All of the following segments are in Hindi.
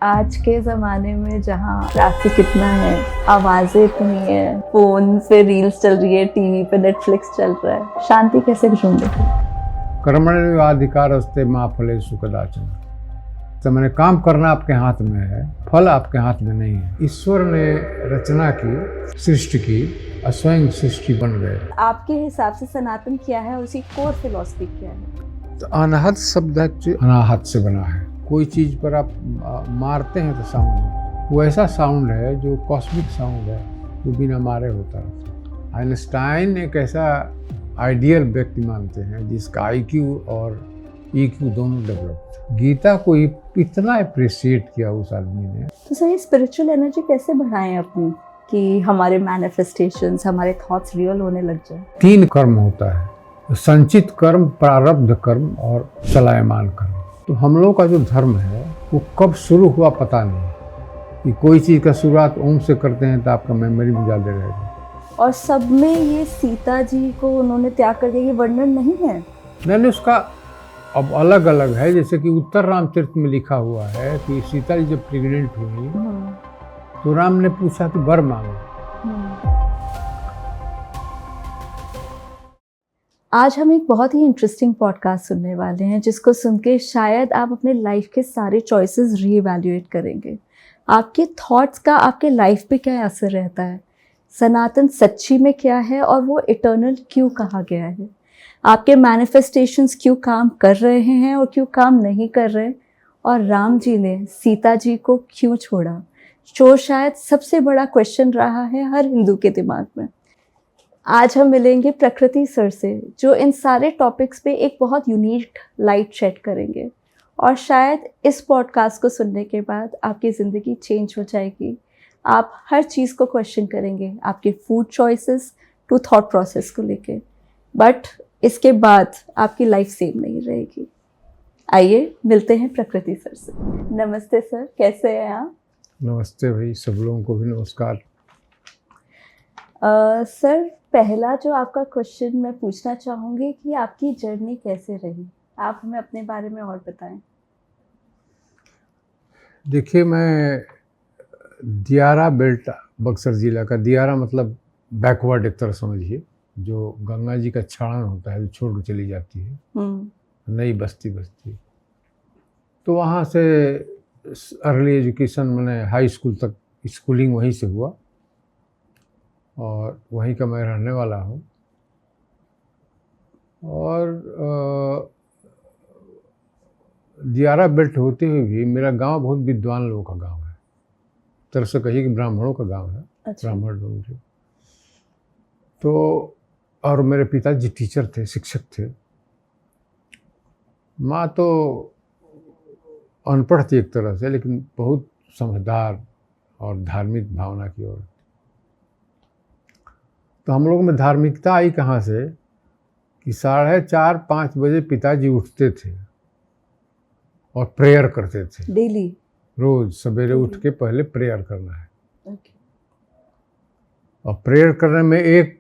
आज के ज़माने में जहाँ ट्रैफिक इतना है, आवाज़ें इतनी है, फ़ोन पे रील्स चल रही है, टीवी पे नेटफ्लिक्स चल रहा है, शांति कैसे ढूंढे? कर्मण्येवाधिकारस्ते मा फलेषु कदाचन। तो मैंने काम करना आपके हाथ में है, फल आपके हाथ में नहीं है। ईश्वर ने रचना की, सृष्टि की, स्वयं सृष्टि बन गए। आपके हिसाब से सनातन क्या है और उसकी कोर फिलॉसफी क्या है? तो अनाहत शब्द अनाहत से बना है। कोई चीज पर आप मारते हैं तो साउंड, वो ऐसा साउंड है जो कॉस्मिक साउंड है, वो बिना मारे होता है। आइंस्टाइन एक ऐसा आइडियल व्यक्ति मानते हैं जिसका आईक्यू और ईक्यू दोनों डेवलप। गीता को इतना अप्रिशिएट किया उस आदमी ने। तो सर ये स्पिरिचुअल एनर्जी कैसे बढ़ाएं अपनी कि हमारे मैनिफेस्टेशंस, हमारे थॉट्स रियल होने लग जाए? 3 कर्म होता है, संचित कर्म, प्रारब्ध कर्म और चलायमान कर्म। तो हम लोगों का जो धर्म है वो कब शुरू हुआ पता नहीं, कि कोई चीज़ का शुरुआत ओम से करते हैं तो आपका मेमोरी में ज़्यादा रहेगा। और सब में ये सीता जी को उन्होंने त्याग कर दिया, ये वर्णन नहीं है? मैंने उसका अब अलग अलग है, जैसे कि उत्तर रामचरित में लिखा हुआ है कि सीता जी जब प्रेग्नेंट हुई तो राम ने पूछा कि वर मांगो। आज हम एक बहुत ही इंटरेस्टिंग पॉडकास्ट सुनने वाले हैं जिसको सुन के शायद आप अपने लाइफ के सारे चॉइसेस रीइवैल्यूएट करेंगे। आपके थॉट्स का आपके लाइफ पे क्या असर रहता है, सनातन सच्ची में क्या है और वो इटर्नल क्यों कहा गया है, आपके मैनिफेस्टेशंस क्यों काम कर रहे हैं और क्यों काम नहीं कर रहे, और राम जी ने सीता जी को क्यों छोड़ा, जो शायद सबसे बड़ा क्वेश्चन रहा है हर हिंदू के दिमाग में। आज हम मिलेंगे प्रकृति सर से, जो इन सारे टॉपिक्स पे एक बहुत यूनिक लाइट शेड करेंगे, और शायद इस पॉडकास्ट को सुनने के बाद आपकी ज़िंदगी चेंज हो जाएगी। आप हर चीज़ को क्वेश्चन करेंगे, आपके food choices to thought process को लेके, बट इसके बाद आपकी लाइफ सेम नहीं रहेगी। आइए मिलते हैं प्रकृति सर से। नमस्ते सर, कैसे हैं आप? नमस्ते भाई, सब लोगों को भी नमस्कार। सर, पहला जो आपका क्वेश्चन मैं पूछना चाहूँगी कि आपकी जर्नी कैसे रही, आप हमें अपने बारे में और बताएं। देखिए, मैं दियारा बेल्ट, बक्सर जिला का, दियारा मतलब बैकवर्ड एक तरह समझिए, जो गंगा जी का छान होता है जो छोड़ के चली जाती है, नई बस्ती। तो वहाँ से अर्ली एजुकेशन, मैंने हाई स्कूल तक स्कूलिंग वहीं से हुआ और वहीं का मैं रहने वाला हूँ। और दियारा बेल्ट होते हुए भी मेरा गांव बहुत विद्वान लोगों का गांव है, तरह से कहिए कि ब्राह्मणों का गांव है। अच्छा। ब्राह्मण लोग थे तो, और मेरे पिताजी टीचर थे, शिक्षक थे। माँ तो अनपढ़ थी एक तरह से, लेकिन बहुत समझदार और धार्मिक भावना की ओर। तो हम लोगों में धार्मिकता आई कहाँ से कि 4:30-5 बजे पिताजी उठते थे और प्रेयर करते थे। डेली? रोज सवेरे उठ के पहले प्रेयर करना है। ओके। और प्रेयर करने में एक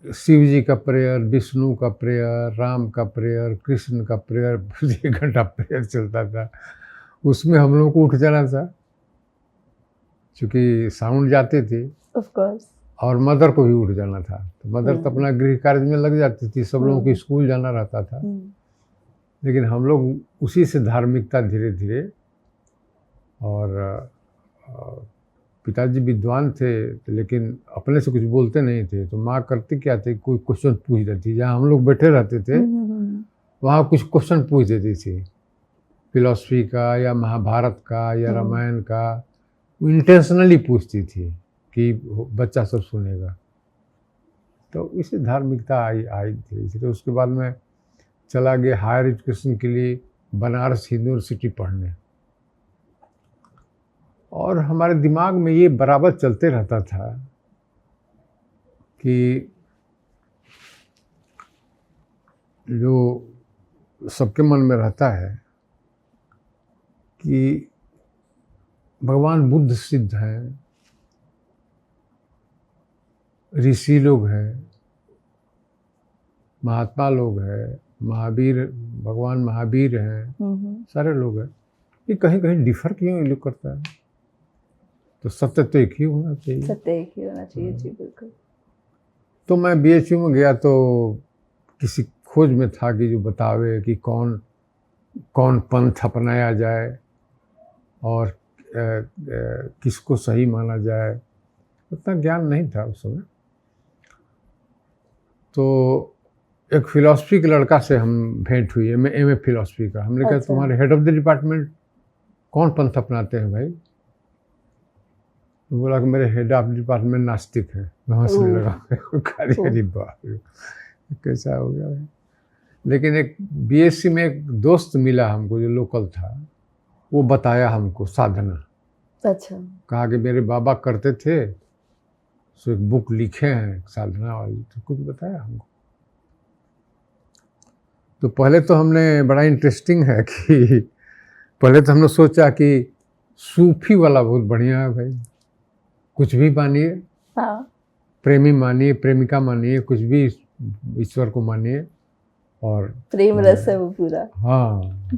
शिव जी का प्रेयर, विष्णु का प्रेयर, राम का प्रेयर, कृष्ण का प्रेयर, 1 घंटा प्रेयर चलता था। उसमें हम लोगों को उठ जाना था, क्योंकि साउंड जाते थे। Of course. और मदर को भी उठ जाना था। तो मदर तो अपना गृह कार्य में लग जाती थी, सब लोगों को स्कूल जाना रहता था। लेकिन हम लोग उसी से धार्मिकता धीरे धीरे, और पिताजी विद्वान थे लेकिन अपने से कुछ बोलते नहीं थे। तो माँ करती क्या थी, कोई क्वेश्चन पूछ देती, जहाँ हम लोग बैठे रहते थे वहाँ कुछ क्वेश्चन पूछ देती थी, फिलॉसफी का या महाभारत का या रामायण का। वो इंटेंशनली पूछती थी कि बच्चा सब सुनेगा। तो इसे धार्मिकता आई थी। इसलिए उसके बाद मैं चला गया हायर एजुकेशन के लिए बनारस यूनिवर्सिटी पढ़ने, और हमारे दिमाग में ये बराबर चलते रहता था कि जो सबके मन में रहता है कि भगवान बुद्ध सिद्ध हैं, ऋषि लोग हैं, महात्मा लोग हैं, महावीर, भगवान महावीर हैं, सारे लोग हैं। ये कहीं कहीं डिफर क्यों ये लोग करता है, तो सत्य तो एक ही होना चाहिए। सत्य एक ही होना चाहिए, जी बिल्कुल। तो मैं बीएचयू में गया तो किसी खोज में था कि जो बतावे कि कौन कौन पंथ अपनाया जाए और किसको सही माना जाए, उतना ज्ञान नहीं था उस समय। तो एक फिलॉसफी के लड़का से हम भेंट हुई, एम ए फिलॉसफी का। हमने कहा तुम्हारे हेड ऑफ द डिपार्टमेंट कौन पंथ अपनाते हैं भाई? तो बोला कि मेरे हेड ऑफ डिपार्टमेंट नास्तिक है। मैं हंसने लगा, अरे बाप रे कैसा हो गया है। लेकिन एक बीएससी में एक दोस्त मिला हमको जो लोकल था, वो बताया हमको साधना। अच्छा। कहा कि मेरे बाबा करते थे, सो एक बुक लिखे हैं साधना वाली, तो कुछ बताया हमको। तो पहले तो हमने, बड़ा इंटरेस्टिंग है कि पहले तो हमने सोचा कि सूफी वाला बहुत बढ़िया है भाई, कुछ भी मानिए, हाँ। प्रेमी मानिए, प्रेमिका मानिए, कुछ भी ईश्वर को मानिए, और प्रेम रस है वो पूरा। हाँ,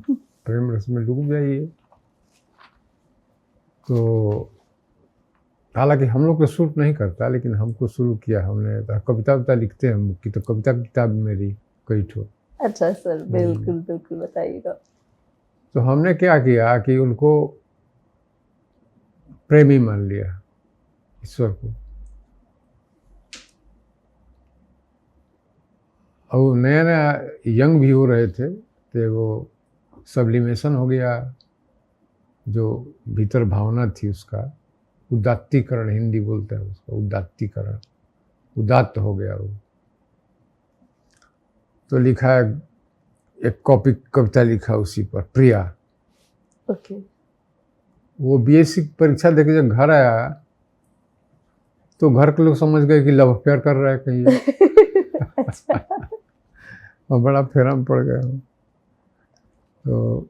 प्रेम रस में डूब जाइए। तो हालांकि हम लोग को सूट नहीं करता, लेकिन हमको शुरू किया हमने। तो कविता लिखते हैं हम की, तो कविता की किताब मेरी कई ठो। अच्छा सर, बिल्कुल बिल्कुल बताइएगा। तो हमने क्या किया कि उनको प्रेमी मान लिया, ईश्वर को। और नया नया यंग भी हो रहे थे, तो वो सब्लिमेशन हो गया, जो भीतर भावना थी उसका उदात्तीकरण, हिंदी बोलते हैं उसका, उदात्तीकरण, उदात्त हो गया वो। तो लिखा है, एक कॉपी कविता लिखा उसी पर, प्रिया। ओके। वो बीएससी परीक्षा देके जब घर आया तो घर के लोग समझ गए कि लव अफेयर कर रहा है कहीं। अच्छा। और बड़ा फेरा में पड़ गया। तो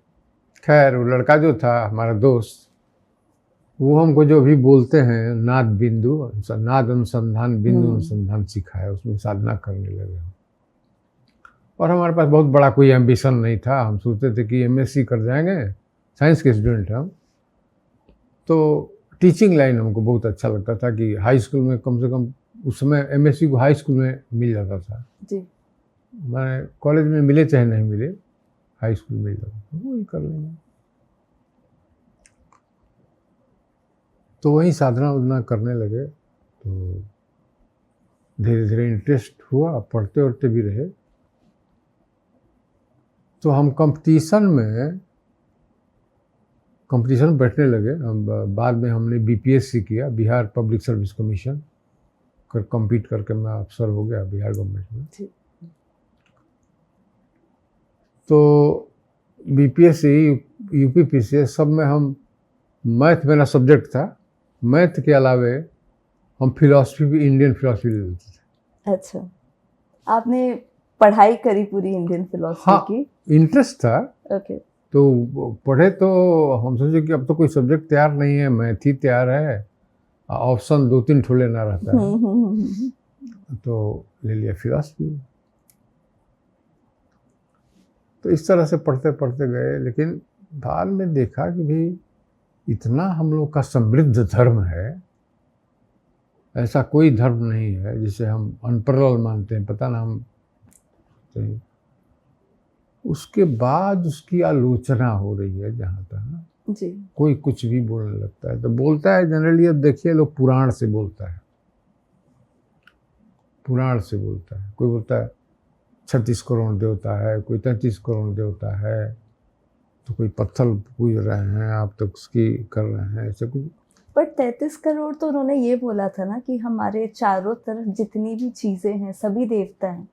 खैर वो लड़का जो था हमारा दोस्त, वो हमको जो भी बोलते हैं नाद बिंदु, नाद अनुसंधान, बिंदु अनुसंधान सिखाया, उसमें साधना करने लगे। और हमारे पास बहुत बड़ा कोई एम्बिशन नहीं था, हम सोचते थे कि एमएससी कर जाएंगे, साइंस के स्टूडेंट हम। तो टीचिंग लाइन हमको बहुत अच्छा लगता था कि हाई स्कूल में कम से कम, उस समय एमएससी को हाई स्कूल में मिल जाता था जी। मैं कॉलेज में मिले चाहे नहीं मिले, हाई स्कूल मिल जाता था, वही कर लेंगे। तो वही साधना उधना करने लगे। तो धीरे धीरे इंटरेस्ट हुआ, पढ़ते उढ़ते भी रहे। तो हम कंपटीशन बैठने लगे। हम बाद में हमने बीपीएससी किया, बिहार पब्लिक सर्विस कमीशन, कर कम्पीट करके मैं अफसर हो गया बिहार गवर्नमेंट में। तो बीपीएससी, यूपीपीसी सब में हम, मैथ मेरा सब्जेक्ट था, मैथ के अलावे हम फिलॉसफी भी, इंडियन फिलॉसफी ले लेते थे। अच्छा, आपने पढ़ाई करी पूरी इंडियन फिलॉसफी हाँ, की? इंटरेस्ट था। ओके। तो पढ़े तो हम सोचे कि अब तो कोई सब्जेक्ट तैयार नहीं है, मैथ ही तैयार है, ऑप्शन 2-3 ठो लेना रहता है। तो ले लिया फिलॉसफी। तो इस तरह से पढ़ते पढ़ते गए। लेकिन बाद में देखा कि भाई इतना हम लोग का समृद्ध धर्म है, ऐसा कोई धर्म नहीं है जिसे हम अनपैरेलल मानते हैं, पता ना हम। तो उसके बाद उसकी आलोचना हो रही है जहाँ तक जी। कोई कुछ भी बोलने लगता है तो बोलता है जनरली, अब देखिए लोग पुराण से बोलता है, पुराण से बोलता है। कोई बोलता है 36 करोड़ देवता है, कोई 33 करोड़ देवता है, तो कोई पत्थर पूज रहे हैं आप, तो उसकी कर रहे हैं, ऐसे कुछ। पर 33 करोड़ तो उन्होंने ये बोला था ना कि हमारे चारों तरफ जितनी भी चीजें हैं सभी देवता हैं।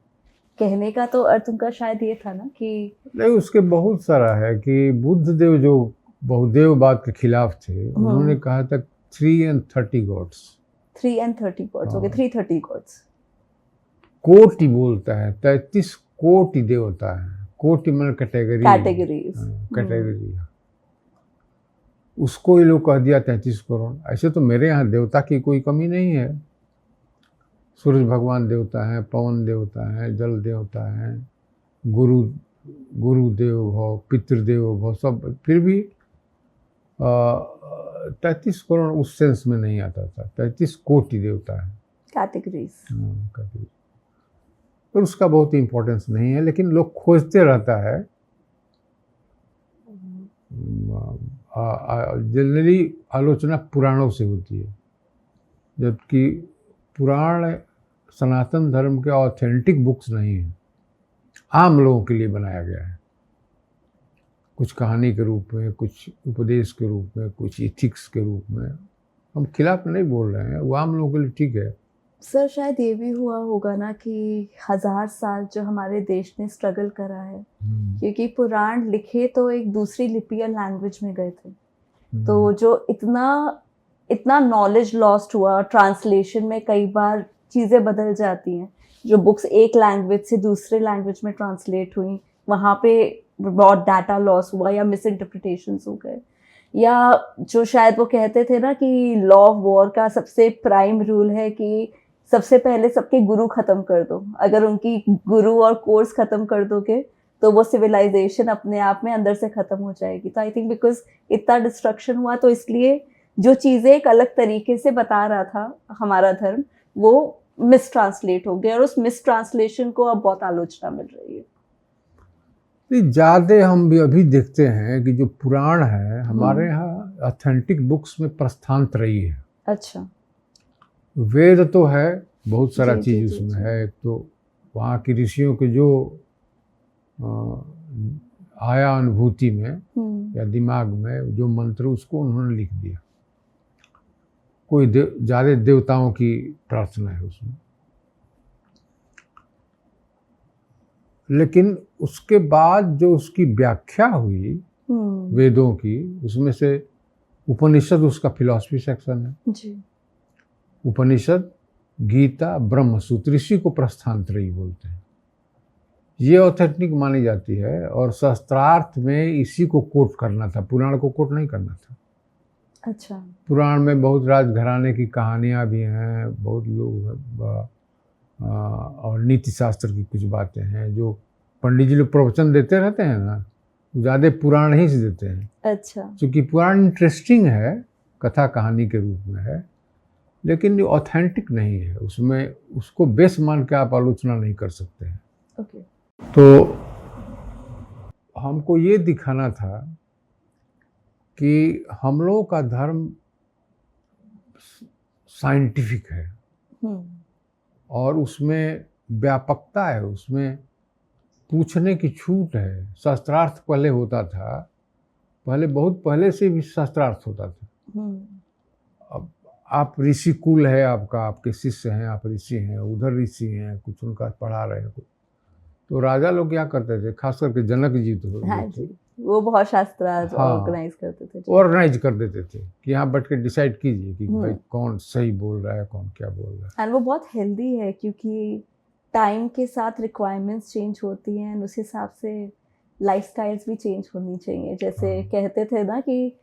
कहने का तो अर्थ उनका शायद ये था ना कि नहीं, उसके बहुत सारा है कि बुद्ध देव जो बहुदेववाद के खिलाफ थे, उन्होंने कहा था 3 and 30 gods. 3 and 30 gods, okay, 330 gods. कोटि बोलता है, 33 कोटि देवता है। कोटि मतलब कैटेगरी। उसको ये लोग कह दिया 33 करोड़। ऐसे तो मेरे यहाँ देवता की कोई कमी नहीं है। सूरज भगवान देवता है, पवन देवता है, जल देवता है, गुरुदेव भव, पितृदेव भव, सब। फिर भी 33 करोड़ उस सेंस में नहीं आता था, 33 कोटि देवता है, कैटेगरीज। कैटेगरी। तो उसका बहुत इम्पोर्टेंस नहीं है, लेकिन लोग खोजते रहता है। जनरली आलोचना पुराणों से होती है, जबकि पुराण सनातन धर्म के ऑथेंटिक बुक्स नहीं है, आम लोगों के लिए बनाया गया है। कुछ कहानी के रूप में, कुछ उपदेश के रूप में, कुछ इथिक्स के रूप में। हम खिलाफ नहीं बोल रहे हैं, वो आम लोगों के लिए ठीक है। सर शायद ये भी हुआ होगा ना कि 1000 साल जो हमारे देश ने स्ट्रगल करा है, क्योंकि पुराण लिखे तो एक दूसरी लिपि या लैंग्वेज में गए थे, तो जो इतना नॉलेज लॉस्ट हुआ, ट्रांसलेशन में कई बार चीज़ें बदल जाती हैं। जो बुक्स एक लैंग्वेज से दूसरे लैंग्वेज में ट्रांसलेट हुई, वहाँ पे बहुत डाटा लॉस हुआ या मिस इंटरप्रिटेशंस हो गए। या जो शायद वो कहते थे ना कि लॉ ऑफ वॉर का सबसे प्राइम रूल है कि सबसे पहले सबके गुरु खत्म कर दो। अगर उनकी गुरु और कोर्स खत्म कर दोगे तो वो सिविलाइजेशन अपने आप में अंदर से खत्म हो जाएगी। तो आई थिंक बिकॉज इतना डिस्ट्रक्शन हुआ, तो इसलिए जो चीज़ें एक अलग तरीके से बता रहा था हमारा धर्म, वो मिस ट्रांसलेट हो गया, और उस मिस ट्रांसलेशन को अब बहुत आलोचना मिल रही है। ज़्यादा हम भी अभी देखते हैं कि जो पुराण है हमारे यहाँ ऑथेंटिक बुक्स में प्रस्थानत्रयी है। अच्छा। वेद तो है, बहुत सारा जी, चीज़ जी, उसमें जी। है। एक तो वहाँ की ऋषियों के जो आया अनुभूति में या दिमाग में जो मंत्र, उसको उन्होंने लिख दिया। कोई ज़्यादा देवताओं की प्रार्थना है उसमें, लेकिन उसके बाद जो उसकी व्याख्या हुई वेदों की, उसमें से उपनिषद उसका फिलॉसफी सेक्शन है जी। उपनिषद, गीता, ब्रह्मसूत्र, इसी को प्रस्थानत्रयी बोलते हैं। ये ऑथेंटिक मानी जाती है, और शास्त्रार्थ में इसी को कोट करना था, पुराण को कोट नहीं करना था। अच्छा। पुराण में बहुत राजघराने की कहानियाँ भी हैं, बहुत लोग और नीति शास्त्र की कुछ बातें हैं जो पंडित जी लोग प्रवचन देते रहते हैं ना, ज़्यादा पुराण ही से देते हैं। अच्छा। क्योंकि पुराण इंटरेस्टिंग है, कथा कहानी के रूप में है, लेकिन ये ऑथेंटिक नहीं है। उसमें उसको बेस मान के आप आलोचना नहीं कर सकते हैं। ओके। तो हमको ये दिखाना था कि हम लोगों का धर्म साइंटिफिक है, और उसमें व्यापकता है, उसमें पूछने की छूट है। शास्त्रार्थ पहले होता था, पहले बहुत पहले से भी शास्त्रार्थ होता था। अब आप ऋषि कुल है आपका, आपके शिष्य हैं, आप ऋषि हैं, उधर ऋषि हैं, कुछ उनका पढ़ा रहे हैं कुछ। तो राजा लोग क्या करते थे, खास करके जनक जी तो हाँ जी, वो बहुत शास्त्रार्थ ऑर्गेनाइज करते थे, ऑर्गेनाइज कर देते थे कि यहाँ बैठ के डिसाइड कीजिए कि भाई कौन सही बोल रहा है, कौन क्या बोल रहा है। एंड वो बहुत हेल्दी है, क्योंकि टाइम के साथ रिक्वायरमेंट्स चेंज होती हैं, उस हिसाब से लाइफस्टाइल्स भी चेंज होनी चाहिए। जैसे कहते थे ना कि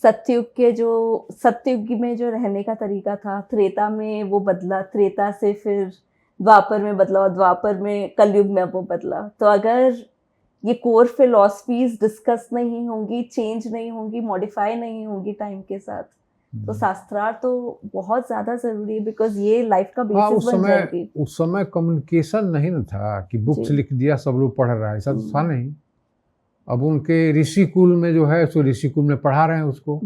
सत्युग में जो रहने का तरीका था, त्रेता में वो बदला, त्रेता से फिर द्वापर में बदला, और द्वापर में कलयुग में वो बदला। तो अगर ये कोर फिलॉसफीज डिस्कस नहीं होंगी, चेंज नहीं होंगी, मॉडिफाई नहीं होंगी टाइम के साथ, तो शास्त्रार्थ तो बहुत ज़्यादा ज़रूरी है, बिकॉज ये लाइफ का बेसिस बन जाएगी। उस समय कम्युनिकेशन नहीं ना था कि बुक्स लिख दिया सब लोग पढ़ रहा है, ऐसा तो था नहीं। अब उनके ऋषि कुल में जो है सो ऋषि कुल में पढ़ा रहे हैं उसको,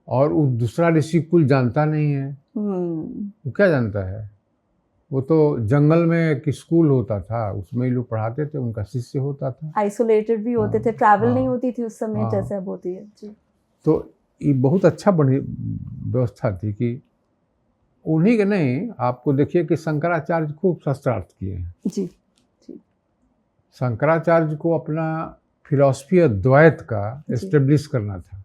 और वो दूसरा ऋषि कुल जानता नहीं है। वो क्या जानता है? वो तो जंगल में एक स्कूल होता था, उसमें ही लोग पढ़ाते थे, उनका शिष्य होता था। आइसोलेटेड भी होते थे, ट्रैवल नहीं होती थी उस समय जैसे अब होती है जी। तो ये बहुत अच्छा बड़ी व्यवस्था थी कि उन्हीं के नहीं, आपको देखिए कि शंकराचार्य खूब शास्त्रार्थ किए हैं जी। शंकराचार्य को अपना फिलॉसफी अद्वैत का एस्टेब्लिश करना था,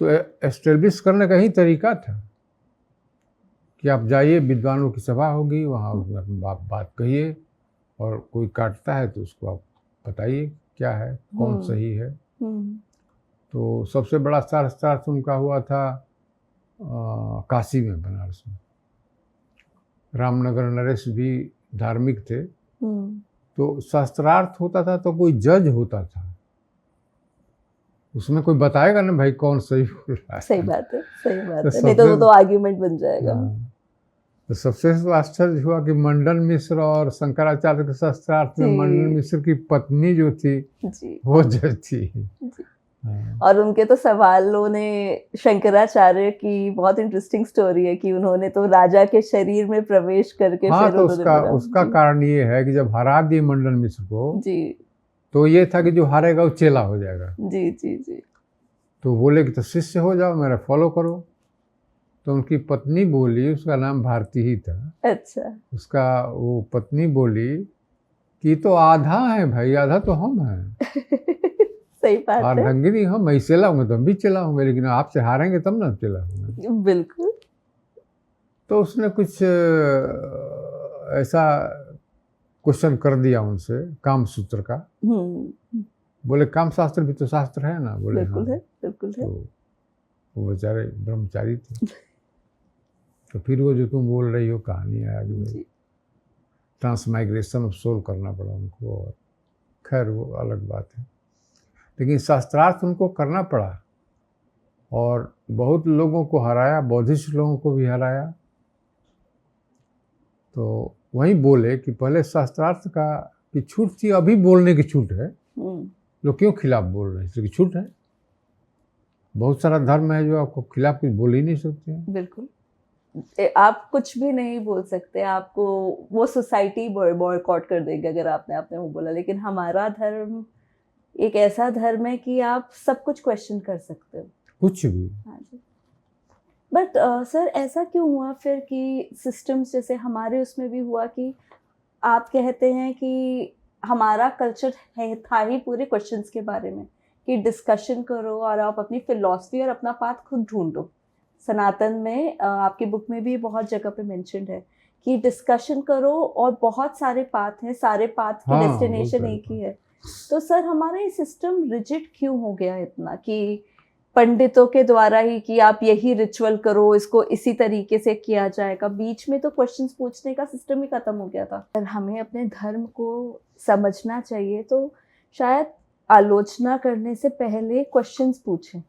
तो एस्टेब्लिश करने का ही तरीका था कि आप जाइए, विद्वानों की सभा होगी, वहाँ उसमें अपनी बात कहिए, और कोई काटता है तो उसको आप बताइए क्या है, कौन सही है। तो सबसे बड़ा शास्त्रार्थ उनका हुआ था काशी में, बनारस में। रामनगर नरेश भी धार्मिक थे, तो शास्त्रार्थ होता था तो कोई जज होता था, उसमें कोई बताएगा ना भाई कौन सही बोल रहा है। सही बात है, सही बात तो है, नहीं तो वो तो आर्ग्यूमेंट बन जाएगा। हाँ, तो सबसे तो आश्चर्य हुआ कि मंडन मिश्र और शंकराचार्य के शास्त्रार्थ में जी। मंडन मिश्र की पत्नी जो थी जी वो जज थी। जी। हाँ, और उनके तो सवालों ने, शंकराचार्य की बहुत इंटरेस्टिंग स्टोरी है कि उन्होंने तो राजा के शरीर में प्रवेश करके हाँ, फिर तो उन्होंने उसका बोला। उसका जी कारण ये है कि जब हरा दिए मंडन मिश्र को, जी तो ये था कि जो हारेगा वो चेला हो जाएगा। जी जी जी। तो बोले कि तो शिष्य हो जाओ, मेरा फॉलो करो। तो उनकी पत्नी बोली, उसका नाम भारती ही था, अच्छा। उसका वो पत्नी बोली कि तो आधा है भाई, आधा तो हम हैं, सही बात है, अर्धंगिनी हम, मैं चला होंगे तो हम भी चला होंगे, लेकिन आपसे हारेंगे तब ना चला होंगे। बिल्कुल। तो उसने कुछ ऐसा क्वेश्चन कर दिया उनसे काम सूत्र का। बोले काम शास्त्र भी तो शास्त्र है ना? बोले हाँ। बिल्कुल है, बिल्कुल है। तो वो बेचारे ब्रह्मचारी थे। तो फिर वो जो तुम बोल रही हो कहानी है आगे भाई, जी ट्रांसमाइग्रेशन ऑफ सोल करना पड़ा उनको, और खैर वो अलग बात है, लेकिन शास्त्रार्थ उनको करना पड़ा और बहुत लोगों को हराया, बौद्धिस्ट लोगों को भी हराया। तो वहीं बोले कि पहले शास्त्रार्थ का की छूट थी, अभी बोलने की छूट है। लोग क्यों खिलाफ बोल रहे हैं? इसलिए छूट है। बहुत सारा धर्म है जो आपको खिलाफ कुछ बोल ही नहीं सकते हैं। बिल्कुल। आप कुछ भी नहीं बोल सकते, आपको वो सोसाइटी बॉयकॉट कर देगी अगर आपने आपने वो बोला। लेकिन हमारा धर्म एक ऐसा धर्म है कि आप सब कुछ क्वेश्चन कर सकते हो, कुछ भी। हाँ जी। बट सर ऐसा क्यों हुआ फिर कि सिस्टम्स जैसे हमारे उसमें भी हुआ कि आप कहते हैं कि हमारा कल्चर है था ही पूरे क्वेश्चंस के बारे में कि डिस्कशन करो और आप अपनी फिलॉसफी और अपना पाथ खुद ढूंढो। सनातन में आपकी बुक में भी बहुत जगह पे मेंशन्ड है कि डिस्कशन करो और बहुत सारे पाथ हैं, सारे पाथ की हाँ, डेस्टिनेशन बहुत एक ही है। तो सर हमारा ये सिस्टम रिजिड क्यों हो गया इतना कि पंडितों के द्वारा ही कि आप यही रिचुअल करो, इसको इसी तरीके से किया जाएगा? बीच में तो क्वेश्चंस पूछने का सिस्टम ही खत्म हो गया था। अगर हमें अपने धर्म को समझना चाहिए तो शायद आलोचना करने से पहले क्वेश्चंस पूछें,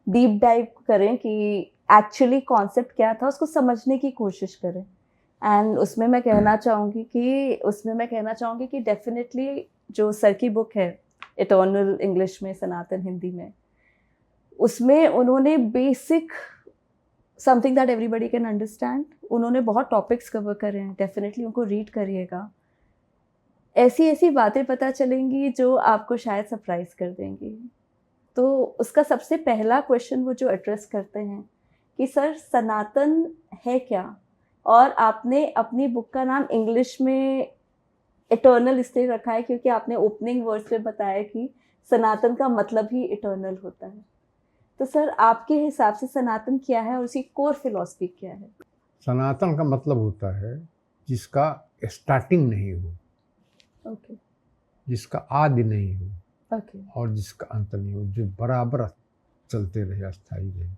डीप डाइव करें कि एक्चुअली कॉन्सेप्ट क्या था, उसको समझने की कोशिश करें। एंड उसमें मैं कहना चाहूँगी कि डेफिनेटली जो सर की बुक है इटर्नल, इंग्लिश में, सनातन हिंदी में, उसमें उन्होंने basic something that everybody can understand, उन्होंने बहुत टॉपिक्स कवर करे हैं। डेफिनेटली उनको रीड करिएगा, ऐसी ऐसी बातें पता चलेंगी जो आपको शायद सरप्राइज कर देंगी। तो उसका सबसे पहला क्वेश्चन वो जो एड्रेस करते हैं कि सर सनातन है क्या, और आपने अपनी बुक का नाम इंग्लिश में इटर्नल इसलिए रखा है क्योंकि आपने ओपनिंग वर्ड्स में बताया कि सनातन का मतलब ही इटर्नल होता है। तो सर आपके हिसाब से सनातन क्या है और उसकी कोर फिलॉसफी क्या है? सनातन का मतलब होता है जिसका स्टार्टिंग नहीं हो, ओके जिसका आदि नहीं हो, ओके और जिसका अंत नहीं हो, जो बराबर चलते रहे, अस्थायी रहे।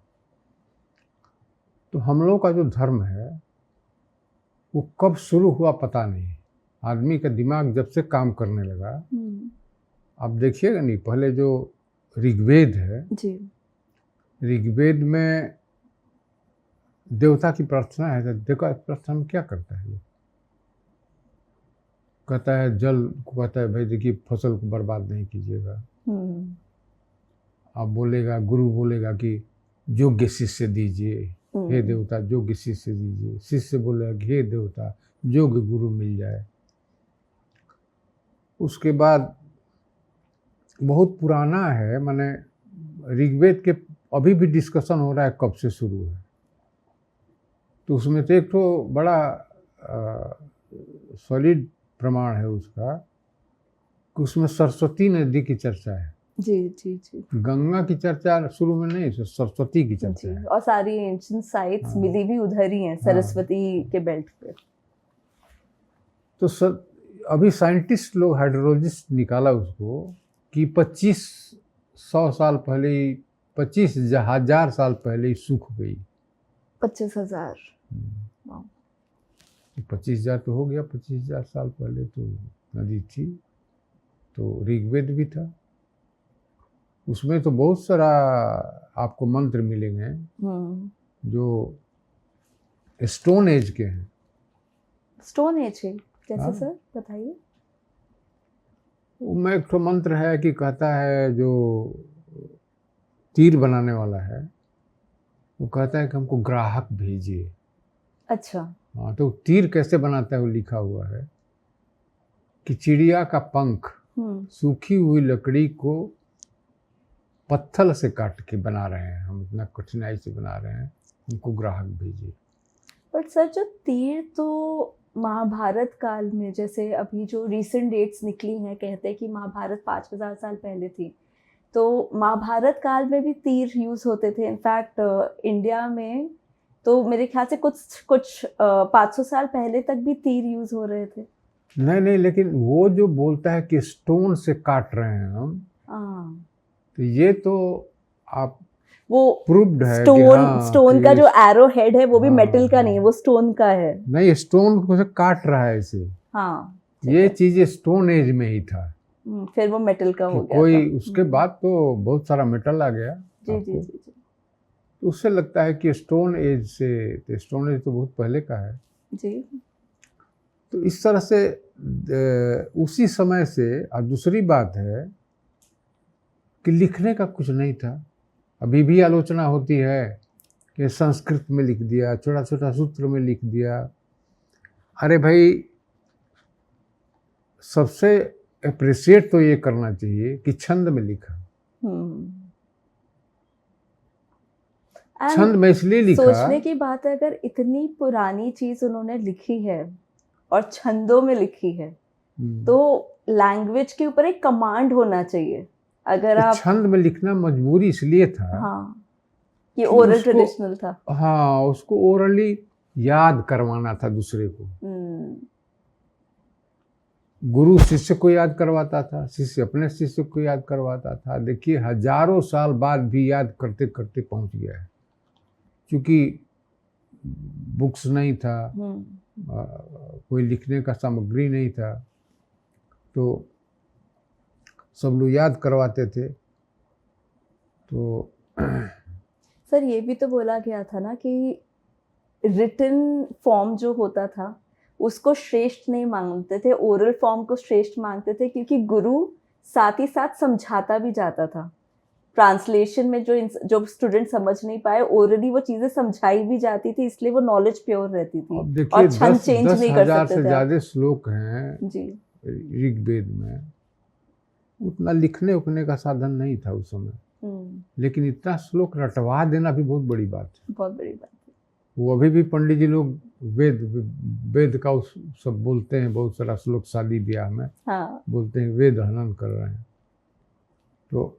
तो हम लोग का जो धर्म है वो कब शुरू हुआ पता नहीं। आदमी का दिमाग जब से काम करने लगा, आप देखिएगा नहीं, पहले जो ऋग्वेद है जी ऋग्वेद में देवता की प्रार्थना है। तो देवता की प्रार्थना में क्या करता है? कहता है जल को, कहता है भाई देखिए फसल को बर्बाद नहीं कीजिएगा। आप बोलेगा, गुरु बोलेगा कि योग्य शिष्य दीजिए, हे देवता योग्य शिष्य दीजिए। शिष्य बोलेगा कि हे देवता योग्य गुरु मिल जाए। उसके बाद बहुत पुराना है, माने ऋग्वेद के अभी भी डिस्कशन हो रहा है कब से शुरू है। तो उसमें तो एक तो बड़ा सॉलिड प्रमाण है उसका कि उसमें सरस्वती नदी की चर्चा है। जी जी जी। गंगा की चर्चा शुरू में नहीं, सरस्वती की चर्चा है। और सारी एंशिएंट साइट्स हाँ, मिली भी उधर ही हैं, सरस्वती के बेल्ट पे। तो सर अभी साइंटिस्ट लोग, हाइड्रोलॉजिस्ट निकाला उसको कि 2500 साल पहले ही, 25,000 साल पहले ही सूख गई। 25,000। 25,000 तो हो गया, 25,000 साल पहले तो नदी थी। तो ऋग्वेद भी था, उसमें तो बहुत सारा आपको मंत्र मिलेंगे जो स्टोन एज के हैं। स्टोन एज है जैसे हाँ। सर बताइए। उसमें एक तो मंत्र है कि कहता है जो तीर बनाने वाला है वो कहता है कि हमको ग्राहक भेजिए। अच्छा। हाँ, तो तीर कैसे बनाता है वो लिखा हुआ है कि चिड़िया का पंख सूखी हुई लकड़ी को पत्थर से काट के बना रहे हैं, हम इतना कठिनाई से बना रहे हैं, हमको ग्राहक भेजिए। बट सर जो तीर तो महाभारत काल में, जैसे अभी जो रीसेंट डेट्स निकली हैं, कहते हैं कि महाभारत 5,000 साल पहले थी, तो महाभारत काल में भी तीर यूज होते थे। इनफैक्ट इंडिया में तो मेरे ख्याल से कुछ 500 साल पहले तक भी तीर यूज हो रहे थे। नहीं, लेकिन वो जो बोलता है कि स्टोन से काट रहे हैं हम, तो ये तो आप वो प्रूव्ड है स्टोन का जो एरो हेड है वो भी मेटल का नहीं है, वो स्टोन का है। नहीं, स्टोन को से काट रहा है इसे। हाँ, ये चीज स्टोन एज में ही था, फिर वो मेटल का हो गया कोई था। उसके बाद तो बहुत सारा मेटल आ गया। जी जी जी जी। तो उससे लगता है कि स्टोन एज से, तो स्टोन एज तो बहुत पहले का है जी। तो इस तरह से उसी समय से। और दूसरी बात है कि लिखने का कुछ नहीं था। अभी भी आलोचना होती है कि संस्कृत में लिख दिया, छोटा छोटा सूत्र में लिख दिया। अरे भाई, सबसे अप्रिशिएट तो ये करना चाहिए कि छंद में लिखा। छंद में इसलिए लिखा, सोचने की बात है, अगर इतनी पुरानी चीज उन्होंने लिखी है और छंदों में लिखी है तो लैंग्वेज के ऊपर एक कमांड होना चाहिए। अगर आप छंद में लिखना मजबूरी इसलिए था, हाँ, ये ओरल ट्रेडिशनल था। हाँ, उसको ओरली याद करवाना था दूसरे को। गुरु शिष्य को याद करवाता था, शिष्य अपने शिष्य को याद करवाता था। देखिए, हजारों साल बाद भी याद करते करते पहुंच गया है, क्योंकि बुक्स नहीं था, कोई लिखने का सामग्री नहीं था, तो सब लोग याद करवाते थे। तो सर ये भी तो बोला गया था ना कि रिटन फॉर्म जो होता था उसको श्रेष्ठ नहीं मानते थे, ओरल फॉर्म को श्रेष्ठ मानते थे, क्योंकि गुरु साथ ही साथ समझाता भी जाता था। ट्रांसलेशन में जो स्टूडेंट समझ नहीं पाए, ओरली वो चीजें समझाई भी जाती थी, इसलिए वो नॉलेज प्योर रहती थी। और छंद चेंज नहीं कर सकते थे। 10,000 से ज्यादा श्लोक हैं जी ऋग्वेद में। उतना लिखने उखने का साधन नहीं था उस समय, लेकिन इतना श्लोक रटवा देना भी बहुत बड़ी बात है। बहुत बड़ी बात है। वो अभी भी पंडित जी लोग वेद का सब बोलते हैं, बहुत सारा श्लोक शादी ब्याह में बोलते हैं, वेद हनन कर रहे हैं। तो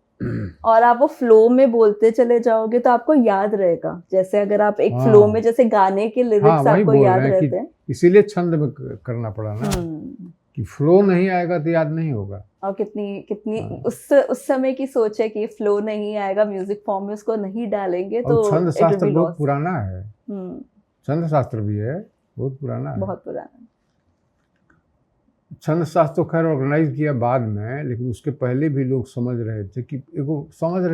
और आप वो फ्लो में बोलते चले जाओगे तो आपको याद रहेगा। जैसे अगर आप एक फ्लो में, जैसे गाने के लिरिक्स आपको याद रहते हैं, इसीलिए छंद में करना पड़ा ना, कि फ्लो नहीं आएगा तो याद नहीं होगा। और कितनी उस समय की सोच है कि फ्लो नहीं आएगा म्यूजिक फॉर्म में, उसको नहीं डालेंगे तो छंद शास्त्र बहुत पुराना है। छंद शास्त्र भी है, बहुत पुराना है, बहुत पुराना। छंद शास्त्र तो खैर ऑर्गेनाइज किया बाद में, लेकिन उसके पहले भी लोग समझ रहे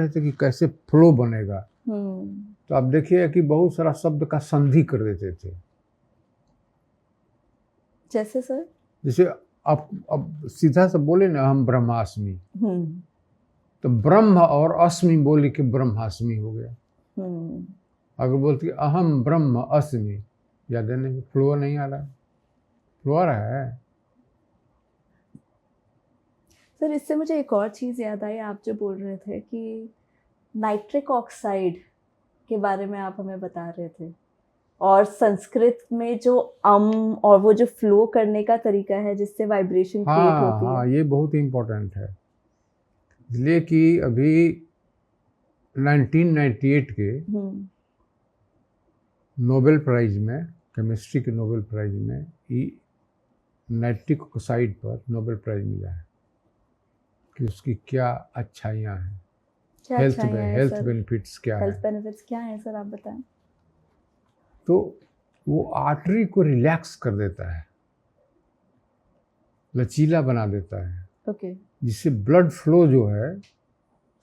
थे कि कैसे फ्लो बनेगा। तो आप देखिए कि बहुत सारा शब्द का संधि कर देते थे। जैसे सर, जैसे अब सीधा से बोले ना, हम ब्रह्मास्मि, तो ब्रह्म और अस्मि बोले कि ब्रह्मास्मि हो गया। अगर बोलते अहम ब्रह्म अस्मि, याद नहीं, फ्लो नहीं आ रहा, फ्लो आ रहा है। सर इससे मुझे एक और चीज़ याद आई, आप जो बोल रहे थे कि नाइट्रिक ऑक्साइड के बारे में आप हमें बता रहे थे, और संस्कृत में जो और वो जो फ्लो करने का तरीका है जिससे वाइब्रेशन क्रिएट होती है। हाँ, ये बहुत इम्पोर्टेंट है, इसलिए कि अभी 1998 के नोबेल प्राइज में, केमिस्ट्री के नोबेल प्राइज में नाइट्रिक ऑक्साइड पर नोबेल प्राइज मिला है कि उसकी क्या अच्छाइयाँ हैं, हेल्थ बेनिफिट्स क्या है। हेल्थ बेनिफिट्स क्या हैं सर, आप बताएं। तो वो आर्टरी को रिलैक्स कर देता है, लचीला बना देता है, जिससे ब्लड फ्लो जो है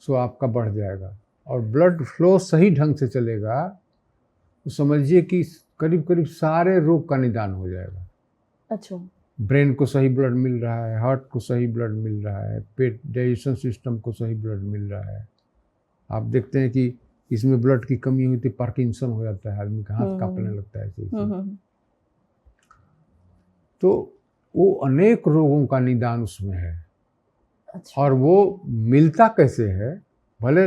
सो आपका बढ़ जाएगा। और ब्लड फ्लो सही ढंग से चलेगा तो समझिए कि करीब करीब सारे रोग का निदान हो जाएगा। अच्छा। ब्रेन को सही ब्लड मिल रहा है, हार्ट को सही ब्लड मिल रहा है, पेट डाइजेशन सिस्टम को सही ब्लड मिल रहा है। आप देखते हैं कि इसमें ब्लड की कमी हुई तो पार्किंसन हो जाता है, आदमी का हाथ कांपने लगता है। तो वो अनेक रोगों का निदान उसमें है। अच्छा। और वो मिलता कैसे है, भले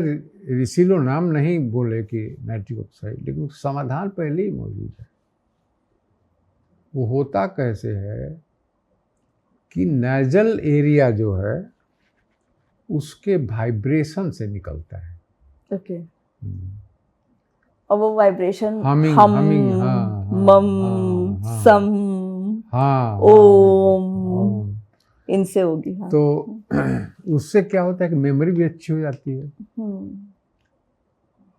ऋषि लोग नाम नहीं बोले कि नाइट्रिक ऑक्साइड, लेकिन समाधान पहले ही मौजूद है। वो होता कैसे है कि नेजल एरिया जो है उसके वाइब्रेशन से निकलता है। ओके। और वो वाइब्रेशन हमिंग, हम, हमिंग, हाँ, मम, हाँ, सम, हाँ, ओम, इनसे होगी। हाँ। तो उससे क्या होता है कि मेमोरी भी अच्छी हो जाती है।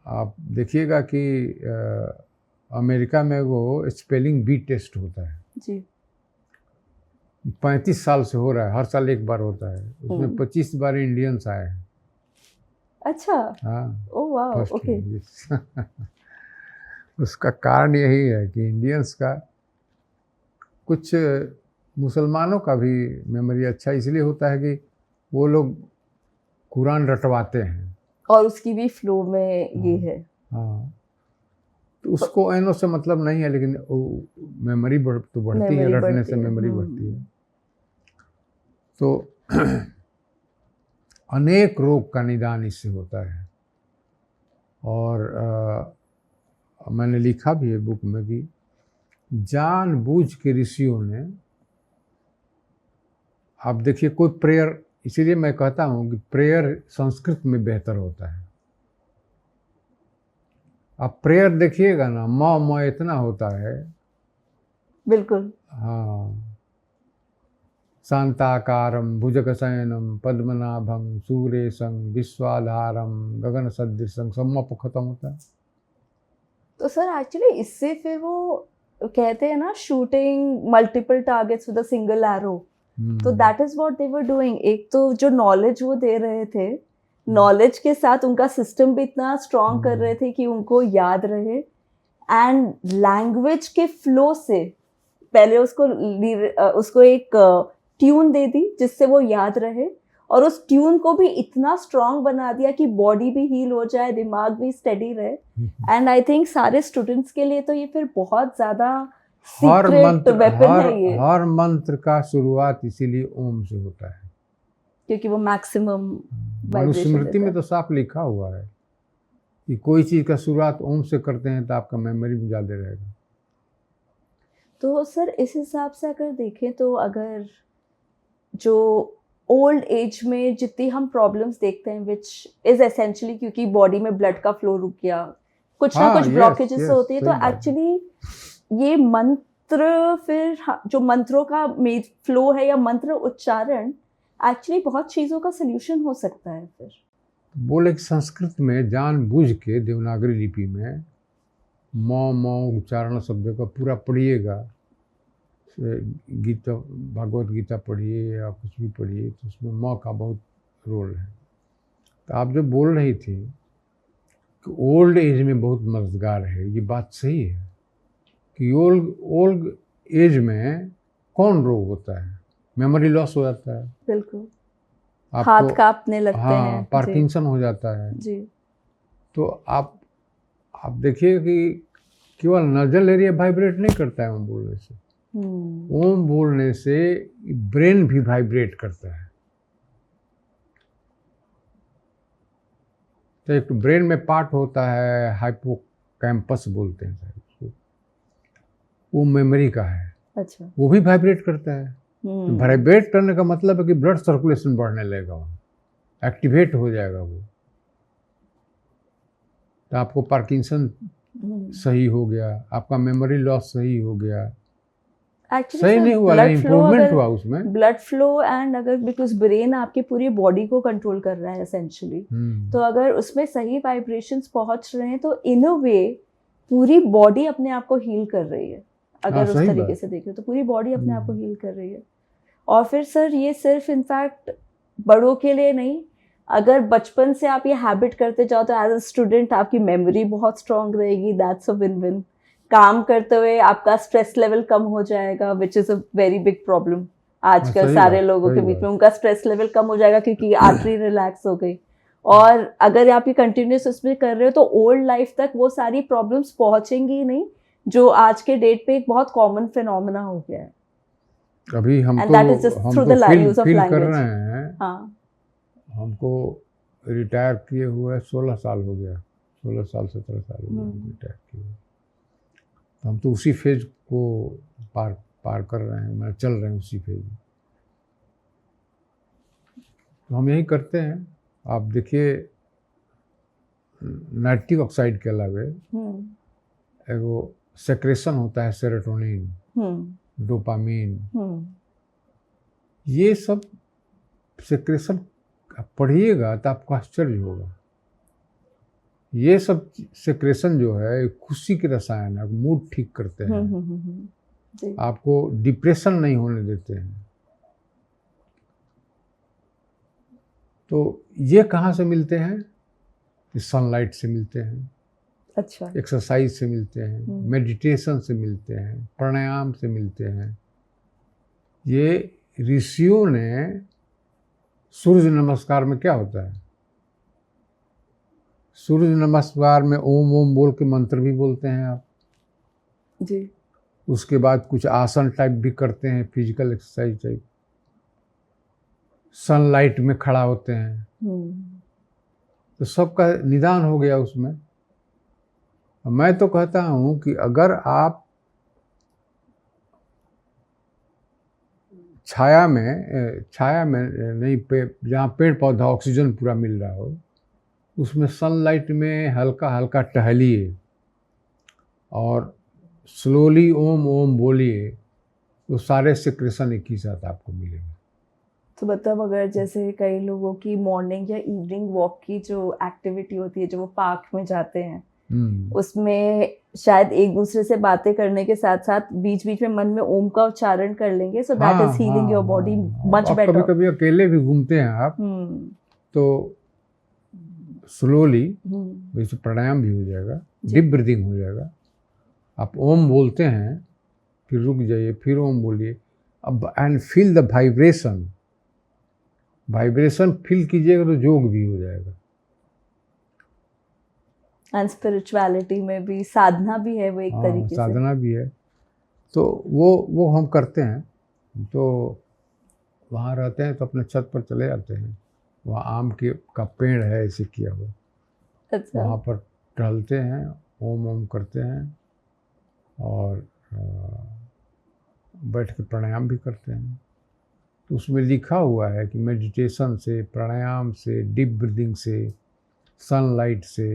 आप देखिएगा कि अमेरिका में वो स्पेलिंग बी टेस्ट होता है जी। 35 साल से हो रहा है, हर साल एक बार होता है। उसमें 25 बार इंडियंस आए हैं। अच्छा। हाँ, ओह वाह, ओके। उसका कारण यही है कि इंडियंस का, कुछ मुसलमानों का भी मेमोरी अच्छा इसलिए होता है कि वो लोग कुरान रटवाते हैं और उसकी भी फ्लो में ये है। हाँ, तो उसको एनो से मतलब नहीं है, लेकिन मेमोरी तो बढ़ती है, रटने से मेमोरी बढ़ती है। तो अनेक रोग का निदान इससे होता है। और मैंने लिखा भी है बुक में कि जानबूझ के ऋषियों ने, आप देखिए कोई प्रेयर, इसीलिए मैं कहता हूँ कि प्रेयर संस्कृत में बेहतर होता है। आप प्रेयर देखिएगा ना, म इतना होता है। बिल्कुल। हाँ, शांताकारं भुजगशयनं पद्मनाभं सूरेशं विश्वाधारं गगन सदृशं, सब पर खत्म होता है। तो सर एक्चुअली इससे फिर वो कहते हैं ना, shooting multiple targets with a single arrow, तो that is what they were doing. एक तो जो नॉलेज वो दे रहे थे, नॉलेज के साथ उनका सिस्टम भी इतना स्ट्रॉन्ग कर रहे थे कि उनको याद रहे, एंड लैंग्वेज के फ्लो से पहले उसको एक ट्यून दे दी जिससे वो याद रहे, और उस ट्यून को भी इतना स्ट्रॉन्ग बना दिया कि बॉडी भी हील हो जाए, दिमाग भी स्टेडी रहे। एंड आई थिंक सारे स्टूडेंट्स के लिए तो ये फिर बहुत ज्यादा सीक्रेट वेपन है ये। हर मंत्र का शुरुआत इसीलिए ओम से होता है, क्योंकि वो मैक्सिमम मनुस्मृति में तो साफ लिखा हुआ है कि कोई चीज का शुरुआत ओम से करते हैं तो आपका मेमोरी भी ज्यादा रहेगा। तो सर इस हिसाब से अगर देखें तो अगर जो ओल्ड एज में जितनी हम प्रॉब्लम्स देखते हैं, विच इज एसेंशियली क्योंकि बॉडी में ब्लड का फ्लो रुक गया, कुछ ना कुछ ब्लॉकेजेस होती है, तो एक्चुअली ये मंत्र फिर जो मंत्रों का फ्लो है या मंत्र उच्चारण एक्चुअली बहुत चीज़ों का सल्यूशन हो सकता है। फिर बोले कि संस्कृत में जानबूझ के देवनागरी लिपि में म उच्चारण शब्द का पूरा पढ़िएगा, गीता भागवत गीता पढ़िए या कुछ भी पढ़िए, तो उसमें म का बहुत रोल है। तो आप जो बोल रही थी कि ओल्ड एज में बहुत मददगार है, ये बात सही है कि ओल्ड एज में कौन रोग होता है, मेमोरी लॉस हो जाता है। बिल्कुल, हाथ कांपने लगते हैं, पार्किंसन हो जाता है जी। तो आप देखिए कि केवल नजल एरिया वाइब्रेट नहीं करता है ओम बोलने से, ओम बोलने से ब्रेन भी वाइब्रेट करता है। तो एक ब्रेन में पार्ट होता है हाइपोकैम्पस बोलते हैं उसको, वो मेमोरी का है। अच्छा। वो भी वाइब्रेट करता है। तो वाइब्रेट करने का मतलब है कि ब्लड सर्कुलेशन बढ़ने लगेगा, वहाँ एक्टिवेट हो जाएगा वो, तो आपको पार्किंसन सही हो गया, आपका मेमोरी लॉस सही हो गया। सही नहीं हुआ, इम्प्रूवमेंट हुआ उसमें ब्लड फ्लो। एंड अगर बिकॉज ब्रेन आपकी पूरी बॉडी को कंट्रोल कर रहा है एसेंशियली, तो अगर उसमें सही वाइब्रेशंस पहुंच रहे हैं तो इन अ वे पूरी बॉडी अपने आप को हील कर रही है। अगर उस तरीके से देखें तो पूरी बॉडी अपने आप को हील कर रही है। और फिर सर ये सिर्फ इनफैक्ट बड़ों के लिए नहीं, अगर बचपन से आप ये हैबिट करते जाओ तो एज अ स्टूडेंट आपकी मेमोरी बहुत स्ट्रांग रहेगी, दैट्स अ विन विन। काम करते हुए आपका स्ट्रेस लेवल कम हो जाएगा, which is a very big problem आजकल सही सारे बात, लोगों सही के बीच बात। में। उनका स्ट्रेस लेवल कम हो जाएगा क्योंकि आर्टरी रिलैक्स हो गई। और अगर आप ये कंटिन्यूस उसमें कर रहे हो तो ओल्ड लाइफ तक वो सारी प्रॉब्लम्स पहुंचेंगी ही नहीं, जो आज के डेट पे एक बहुत कॉमन फिनोमेना हो गया है। अभी and that is just through the feel use of feel कर लैंग्वेज। रहे हैं। हाँ हमको रिटायर किए हुए 16 साल हो गया, 16 साल 17 साल हो गया रिटायर किए हुए। तो हम तो उसी फेज को पार पार कर रहे हैं, मैं चल रहे हैं उसी फेज में। तो हम यही करते हैं। आप देखिए, नाइट्रिक ऑक्साइड के अलावे एगो सेक्रेशन होता है, सेरोटोनिन, डोपामीन, ये सब सेक्रेशन आप पढ़िएगा तो आपको आश्चर्य होगा। ये सब सेक्रेशन जो है खुशी के रसायन है, मूड ठीक करते हैं, आपको डिप्रेशन नहीं होने देते हैं। तो ये कहाँ से मिलते हैं? सनलाइट से मिलते हैं, अच्छा, एक्सरसाइज से मिलते हैं, मेडिटेशन से मिलते हैं, प्राणायाम से मिलते हैं। ये ऋषियों ने, सूर्य नमस्कार में क्या होता है? सूर्य नमस्कार में ओम ओम बोल के मंत्र भी बोलते हैं आप जी। उसके बाद कुछ आसन टाइप भी करते हैं, फिजिकल एक्सरसाइज टाइप। सनलाइट में खड़ा होते हैं, तो सबका निदान हो गया उसमें। मैं तो कहता हूँ कि अगर आप छाया में नहीं, जहाँ पेड़ पौधा ऑक्सीजन पूरा मिल रहा हो, उसमें सनलाइट में हल्का हल्का टहलिए और स्लोली ओम ओम बोलिए, तो सारे सेक्रेशन एक ही साथ आपको मिलेंगे। तो मतलब अगर जैसे कई लोगों की मॉर्निंग या इवनिंग वॉक की जो एक्टिविटी होती है, जो वो पार्क में जाते हैं, उसमें शायद एक दूसरे से बातें करने के साथ साथ बीच बीच में मन में ओम का उच्चारण कर लेंगे, so that is healing your body much better. कभी कभी अकेले भी घूमते हैं आप, तो स्लोली, वैसे प्राणायाम भी हो जाएगा, डीप ब्रीदिंग हो जाएगा। आप ओम बोलते हैं, फिर रुक जाइए, फिर ओम बोलिए, अब and feel the vibration. Vibration feel कीजिएगा तो योग भी हो जाएगा। एंड स्पिरिचुअलिटी में भी साधना भी है वो एक तरीके साधना भी है। तो वो हम करते हैं। तो वहाँ रहते हैं तो अपने छत पर चले जाते हैं, वहाँ आम का पेड़ है ऐसे किया हुआ। अच्छा। वहाँ पर टहलते हैं, ओम ओम करते हैं और बैठ के प्राणायाम भी करते हैं। तो उसमें लिखा हुआ है कि मेडिटेशन से, प्राणायाम से, डीप ब्रीदिंग से, सनलाइट से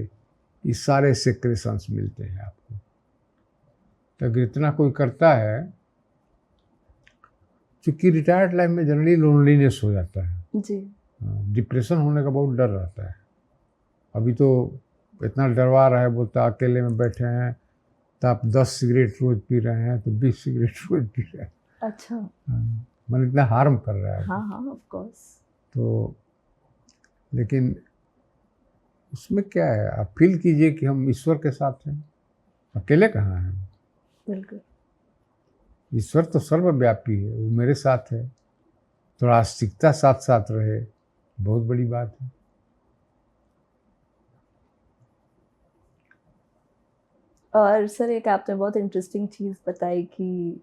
ये सारे सेक्रेशंस मिलते हैं आपको। तो अगर इतना कोई करता है, चूँकि रिटायर्ड लाइफ में जनरली लोनलीनेस हो जाता है जी, डिप्रेशन होने का बहुत डर रहता है। अभी तो इतना डरवा रहा है, बोलता अकेले में बैठे हैं तो आप 10 सिगरेट रोज पी रहे हैं तो 20 सिगरेट रोज पी रहे हैं। अच्छा। मतलब इतना हार्म कर रहा है। हाँ ऑफ कोर्स। तो लेकिन उसमें क्या है, आप फील कीजिए कि हम ईश्वर के साथ हैं, अकेले कहाँ हैं। बिल्कुल। ईश्वर तो सर्वव्यापी है, वो मेरे साथ है। थोड़ा आस्तिकता साथ साथ रहे, बहुत बड़ी बात है। और सर एक आपने बहुत इंटरेस्टिंग चीज़ बताई कि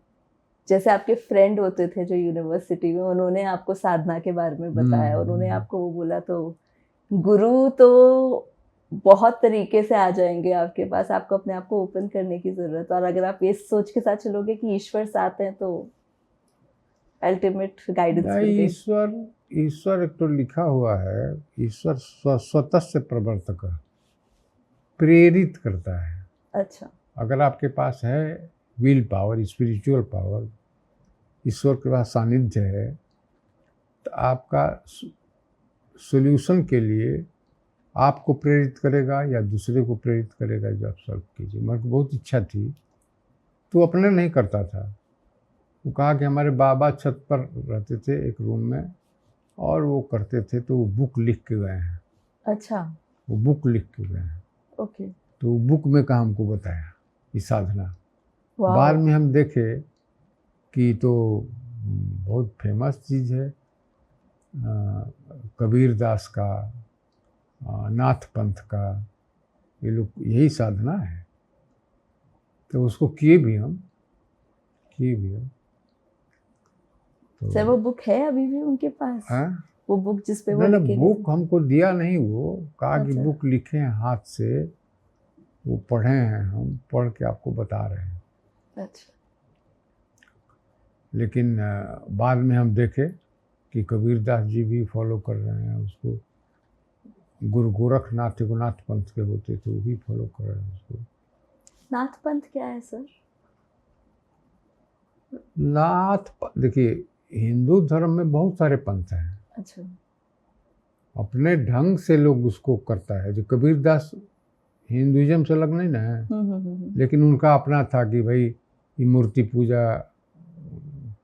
जैसे आपके फ्रेंड होते थे जो यूनिवर्सिटी में, उन्होंने आपको साधना के बारे में बताया, उन्होंने आपको वो बोला, तो गुरु तो बहुत तरीके से आ जाएंगे आपके पास, आपको अपने आप को ओपन करने की ज़रूरत है। और अगर आप ये सोच के साथ चलोगे कि ईश्वर साथ हैं तो अल्टीमेट गाइडेंस। ईश्वर एक तो लिखा हुआ है, ईश्वर स्वतः से प्रवर्तक, प्रेरित करता है। अच्छा। अगर आपके पास है विल पावर, स्पिरिचुअल पावर, ईश्वर के पास सानिध्य है, तो आपका सॉल्यूशन के लिए आपको प्रेरित करेगा या दूसरे को प्रेरित करेगा, जो आप सॉल्व कीजिए। मेरे को बहुत इच्छा थी, तो अपने नहीं करता था। वो कहा कि हमारे बाबा छत पर रहते थे एक रूम में, और वो करते थे तो वो बुक लिख के गए हैं, अच्छा, वो बुक लिख के गए हैं। ओके, तो वो बुक में का हमको बताया ये साधना। वाह, बाद में हम देखे कि तो बहुत फेमस चीज़ है, कबीर दास का, नाथ पंथ का, ये लोग यही साधना है। तो उसको किए भी हम। सर वो बुक है अभी भी उनके पास? हाँ, वो बुक जिस पे वो ना लिखे गए बुक हमको दिया नहीं, वो कहा कि अच्छा। बुक लिखे हैं हाथ से, वो पढ़े हैं, हम पढ़ के आपको बता रहे हैं। अच्छा, लेकिन बाद में हम देखे कि कबीरदास जी भी फॉलो कर रहे हैं उसको, गुरु गोरखनाथ नाथ पंथ के होते थे वो भी फॉलो कर रहे हैं उसको। नाथ पंथ क्या है सर? देखिए, हिंदू धर्म में बहुत सारे पंथ हैं, अच्छा, अपने ढंग से लोग उसको करता है। जो कबीरदास हिंदुइज्म से अलग नहीं ना है, लेकिन उनका अपना था कि भाई ये मूर्ति पूजा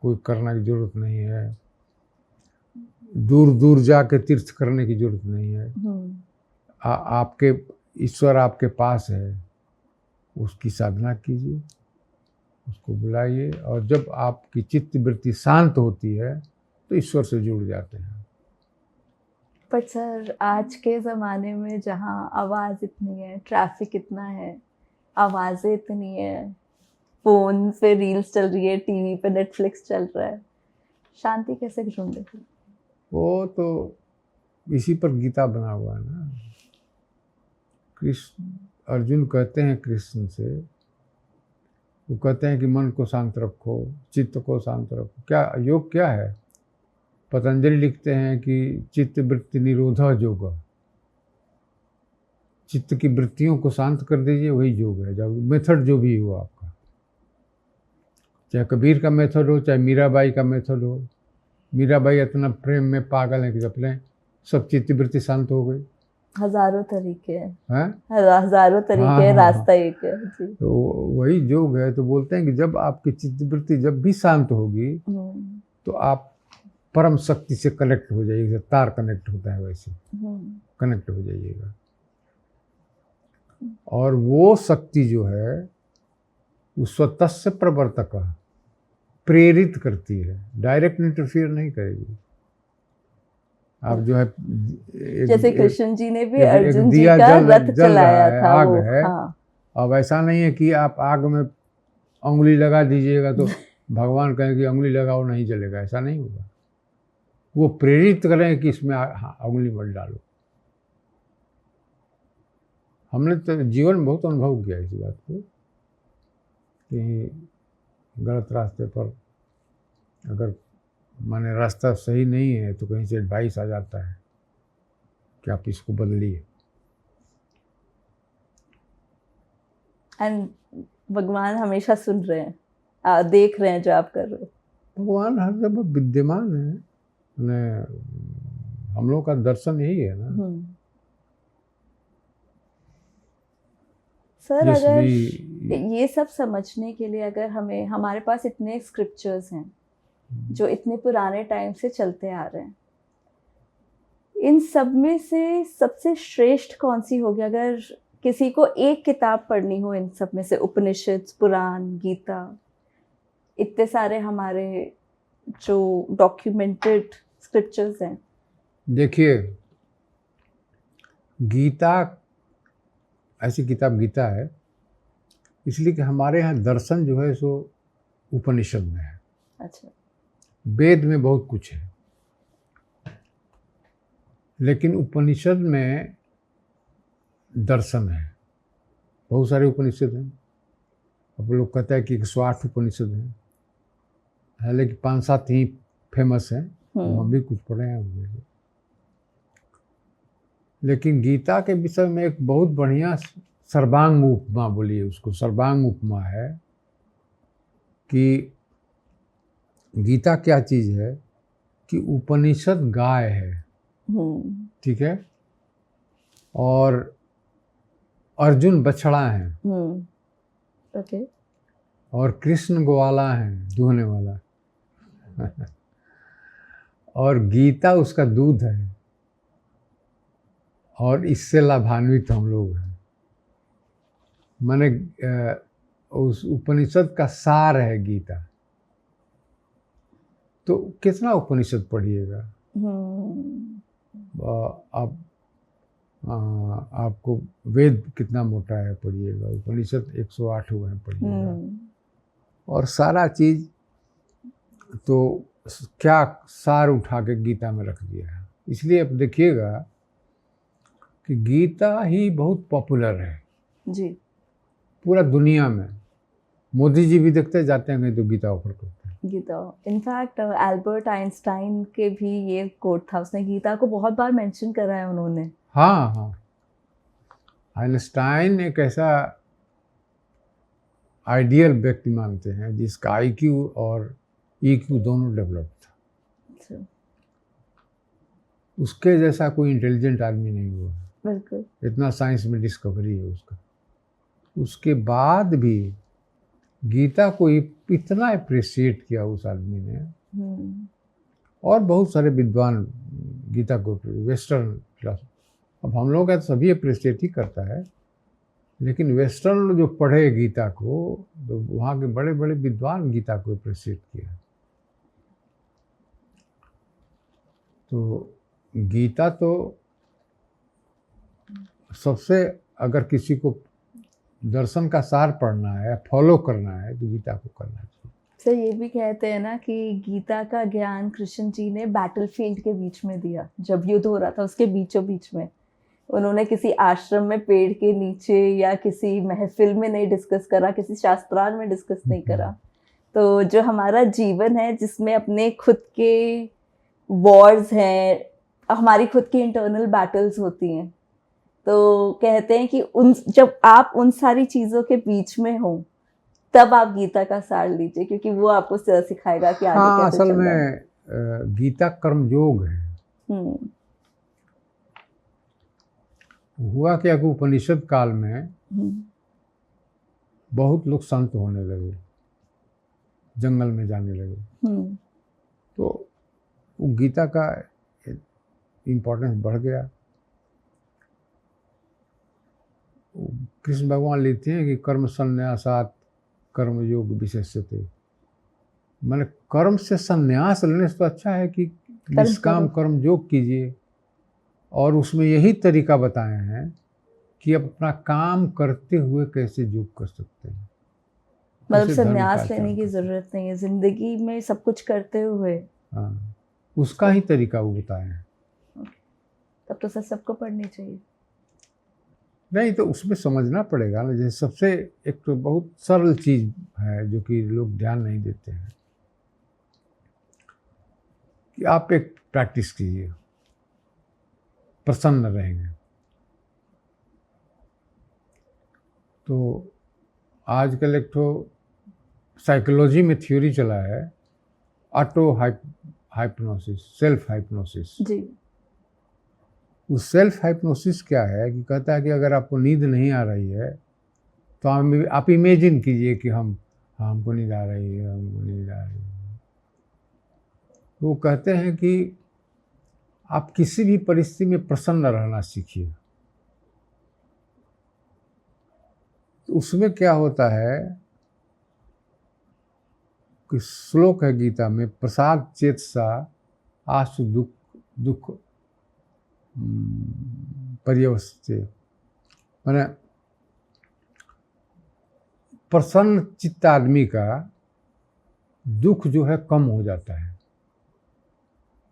कोई करने की जरूरत नहीं है, दूर दूर जाके तीर्थ करने की जरूरत नहीं है, आपके ईश्वर आपके पास है, उसकी साधना कीजिए, उसको बुलाइए, और जब आपकी चित्त वृत्ति शांत होती है तो ईश्वर से जुड़ जाते हैं। पर सर आज के ज़माने में जहाँ आवाज़ इतनी है, ट्रैफिक इतना है, आवाज़ें इतनी है, फ़ोन पे रील्स चल रही है, टीवी पे नेटफ्लिक्स चल रहा है, शांति कैसे ढूंढे? वो तो इसी पर गीता बना हुआ है ना। कृष्ण, अर्जुन कहते हैं कृष्ण से, वो कहते हैं कि मन को शांत रखो, चित्त को शांत रखो। क्या योग क्या है? पतंजलि लिखते हैं कि चित्त वृत्ति निरोधा योग, चित्त की वृत्तियों को शांत कर दीजिए, वही योग है। जब मेथड जो भी हो आपका, चाहे कबीर का मेथड हो, चाहे मीराबाई का मेथड हो। मीराबाई इतना प्रेम में पागल है कि अपने सब चित्त वृत्ति शांत हो गई। हजारों तरीके हैं, हजारों तरीके हैं, रास्ता एक है जी। तो वही योग है। तो बोलते हैं कि जब आपकी चित्त वृत्ति जब भी शांत होगी तो आप परम शक्ति से कनेक्ट हो जाइएगा, तार कनेक्ट होता है वैसे कनेक्ट हो जाइएगा। और वो शक्ति जो है वो स्वतः से प्रवर्तक प्रेरित करती है, डायरेक्ट इंटरफियर नहीं करेगी। आप जो है जैसे कृष्ण जी ने भी अर्जुन जी का रथ चलाया था, आग वो है। हाँ। अब ऐसा नहीं है कि आप आग में उंगली लगा दीजिएगा तो भगवान कहें कि उंगली लगाओ, नहीं जलेगा, ऐसा नहीं होगा। वो प्रेरित करें कि इसमें उंगली मत डालो। हमने तो जीवन में बहुत अनुभव किया इस बात को कि गलत रास्ते पर अगर माने रास्ता सही नहीं है तो कहीं से एडवाइस आ जाता है कि आप इसको बदलिए। एंड भगवान हमेशा सुन रहे हैं, देख रहे हैं जो आप कर रहे हो। भगवान हर जगह विद्यमान है, हम लोग का दर्शन यही है ना। सर अगर ये सब समझने के लिए अगर हमें, हमारे पास इतने स्क्रिप्चर्स हैं जो इतने पुराने टाइम से चलते आ रहे हैं, इन सब में से सबसे श्रेष्ठ कौन सी होगी? अगर किसी को एक किताब पढ़नी हो इन सब में से, उपनिषद, पुराण, गीता, इतने सारे हमारे जो डॉक्यूमेंटेड स्क्रिप्चर्स हैं। देखिए, गीता ऐसी किताब गीता है इसलिए कि हमारे यहाँ दर्शन जो है सो उपनिषद में है। अच्छा। वेद में बहुत कुछ है, लेकिन उपनिषद में दर्शन है। बहुत सारे उपनिषद हैं। अब लोग कहते हैं कि 108 उपनिषद है, लेकिन 5-7 ही फेमस हैं। हम भी कुछ पढ़े हैं उनमें से। लेकिन गीता के विषय में एक बहुत बढ़िया सर्वांग उपमा, बोलिए उसको, सर्वांग उपमा है कि गीता क्या चीज़ है कि उपनिषद गाय है, ठीक है, और अर्जुन बछड़ा है, ओके, और कृष्ण ग्वाला है, दूहने वाला और गीता उसका दूध है, और इससे लाभान्वित हम लोग हैं। माने उस उपनिषद का सार है गीता। तो कितना उपनिषद पढ़िएगा आप, आपको वेद कितना मोटा है पढ़िएगा, उपनिषद 108 हुए हैं पढ़िएगा। और सारा चीज तो क्या सार उठा के गीता में रख दिया है। इसलिए अब देखिएगा कि गीता ही बहुत पॉपुलर है जी, पूरा दुनिया में। मोदी जी भी देखते जाते हैं तो गीता ऑफर करते हैं। गीता, इनफैक्ट एल्बर्ट आइंस्टाइन के भी ये कोट था, उसने गीता को बहुत बार मेंशन करा है उन्होंने। हाँ हाँ, आइंस्टाइन एक ऐसा आइडियल व्यक्ति मानते हैं जिसका आईक्यू और ईक्यू दोनों डेवलप था। अच्छा, उसके जैसा कोई इंटेलिजेंट आदमी नहीं हुआ। बिल्कुल। इतना साइंस में डिस्कवरी है उसका। उसके बाद भी गीता को इतना अप्रिशिएट किया उस आदमी ने। और बहुत सारे विद्वान गीता को, वेस्टर्न फिलोसफी, अब हम लोग का तो सभी अप्रिशिएट ही करता है, लेकिन वेस्टर्न जो पढ़े गीता को, तो वहाँ के बड़े बड़े विद्वान गीता को अप्रिशिएट किया। तो गीता तो सबसे, अगर किसी को दर्शन का सार पढ़ना है, फॉलो करना है, तो गीता को करना चाहिए। सर ये भी कहते हैं ना कि गीता का ज्ञान कृष्ण जी ने बैटलफील्ड के बीच में दिया, जब युद्ध हो रहा था उसके बीचों बीच में। उन्होंने किसी आश्रम में पेड़ के नीचे या किसी महफिल में नहीं डिस्कस करा, किसी शास्त्रार्थ में डिस्कस नहीं करा। तो जो हमारा जीवन है जिसमें अपने खुद के वॉर्स हैं, हमारी खुद की इंटरनल बैटल्स होती हैं, तो कहते हैं कि जब आप उन सारी चीज़ों के बीच में हो तब आप गीता का सार लीजिए, क्योंकि वो आपको सिखाएगा कि आगे कैसे असल चलना है। में गीता कर्मयोग है। हुआ क्या कि उपनिषद काल में बहुत लोग संत होने लगे, जंगल में जाने लगे, तो वो गीता का इम्पोर्टेंस बढ़ गया। कृष्ण भगवान लिखते हैं कि कर्म संन्यासात कर्मयोग विशेष्यते, मैंने कर्म से संन्यास लेने से तो अच्छा है कि निष्काम कर्म योग कीजिए। और उसमें यही तरीका बताए हैं कि आप अपना काम करते हुए कैसे योग कर सकते हैं। मतलब संन्यास लेने की जरूरत नहीं है, जिंदगी में सब कुछ करते हुए। हाँ, उसका ही तरीका वो बताए हैं। तब तो सर सबको पढ़नी चाहिए। नहीं तो उसमें समझना पड़ेगा ना। जैसे सबसे एक तो बहुत सरल चीज है जो कि लोग ध्यान नहीं देते हैं, कि आप एक प्रैक्टिस कीजिए, प्रसन्न रहेंगे। तो आजकल एक तो साइकोलॉजी में थ्योरी चला है, ऑटो हाइप्नोसिस, सेल्फ हाइप्नोसिस। जी। उस सेल्फ हाइप्नोसिस क्या है कि कहता है कि अगर आपको नींद नहीं आ रही है तो आप इमेजिन कीजिए कि हमको नींद आ रही है, हमको नींद आ रही है। वो कहते हैं कि आप किसी भी परिस्थिति में प्रसन्न रहना सीखिए। तो उसमें क्या होता है कि श्लोक है गीता में, प्रसाद चेतसा आसु दुख पर्यवस्ते, माने प्रसन्न चित्त आदमी का दुख जो है कम हो जाता है।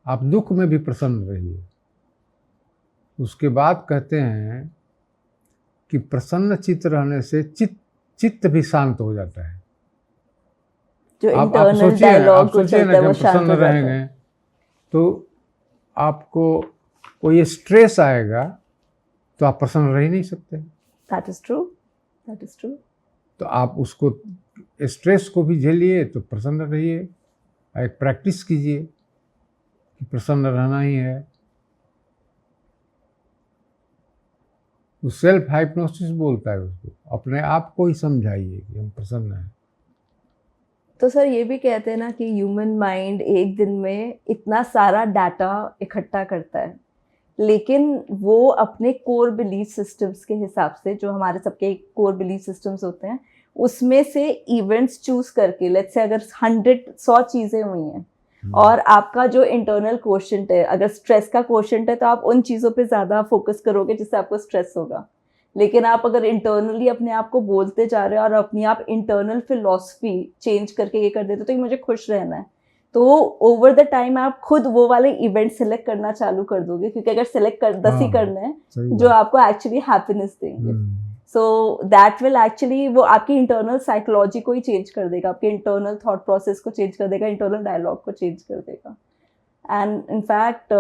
आप दुख में भी प्रसन्न रहिए। उसके बाद कहते हैं कि प्रसन्न चित्त रहने से चित्त भी शांत हो जाता है। जो आप इंटरनल सोचिए डायलॉग जो चलता ना है कि वो हम शांत प्रसन्न हो जाता है। रहेंगे तो आपको कोई स्ट्रेस आएगा तो आप प्रसन्न रह ही नहीं सकते। That is true. That is true. तो आप उसको, स्ट्रेस को भी झेलिए तो प्रसन्न रहिए। एक प्रैक्टिस कीजिए कि प्रसन्न रहना ही है। वो सेल्फ हाइप्नोसिस बोलता है उसको, अपने आप को ही समझाइए कि हम प्रसन्न हैं। तो सर ये भी कहते हैं ना कि ह्यूमन माइंड एक दिन में इतना सारा डाटा इकट्ठा करता है, लेकिन वो अपने कोर बिलीफ सिस्टम्स के हिसाब से, जो हमारे सबके कोर बिलीफ सिस्टम्स होते हैं, उसमें से इवेंट्स चूज करके, लेट्स से अगर 100 चीज़ें हुई हैं और आपका जो इंटरनल क्वोशंट है, अगर स्ट्रेस का क्वोशंट है तो आप उन चीज़ों पे ज़्यादा फोकस करोगे जिससे आपको स्ट्रेस होगा। लेकिन आप अगर इंटरनली अपने आप को बोलते जा रहे हो और अपनी आप इंटरनल फिलॉसफी चेंज करके ये कर देते हो तो कि मुझे खुश रहना है, तो ओवर द टाइम आप खुद वो वाले इवेंट सेलेक्ट करना चालू कर दोगे, क्योंकि अगर सेलेक्ट कर 10 ही करने हैं जो आपको एक्चुअली हैप्पीनेस देंगे, सो दैट विल एक्चुअली, वो आपकी इंटरनल साइकोलॉजी को ही चेंज कर देगा, आपके इंटरनल थॉट प्रोसेस को चेंज कर देगा, इंटरनल डायलॉग को चेंज कर देगा। एंड इनफैक्ट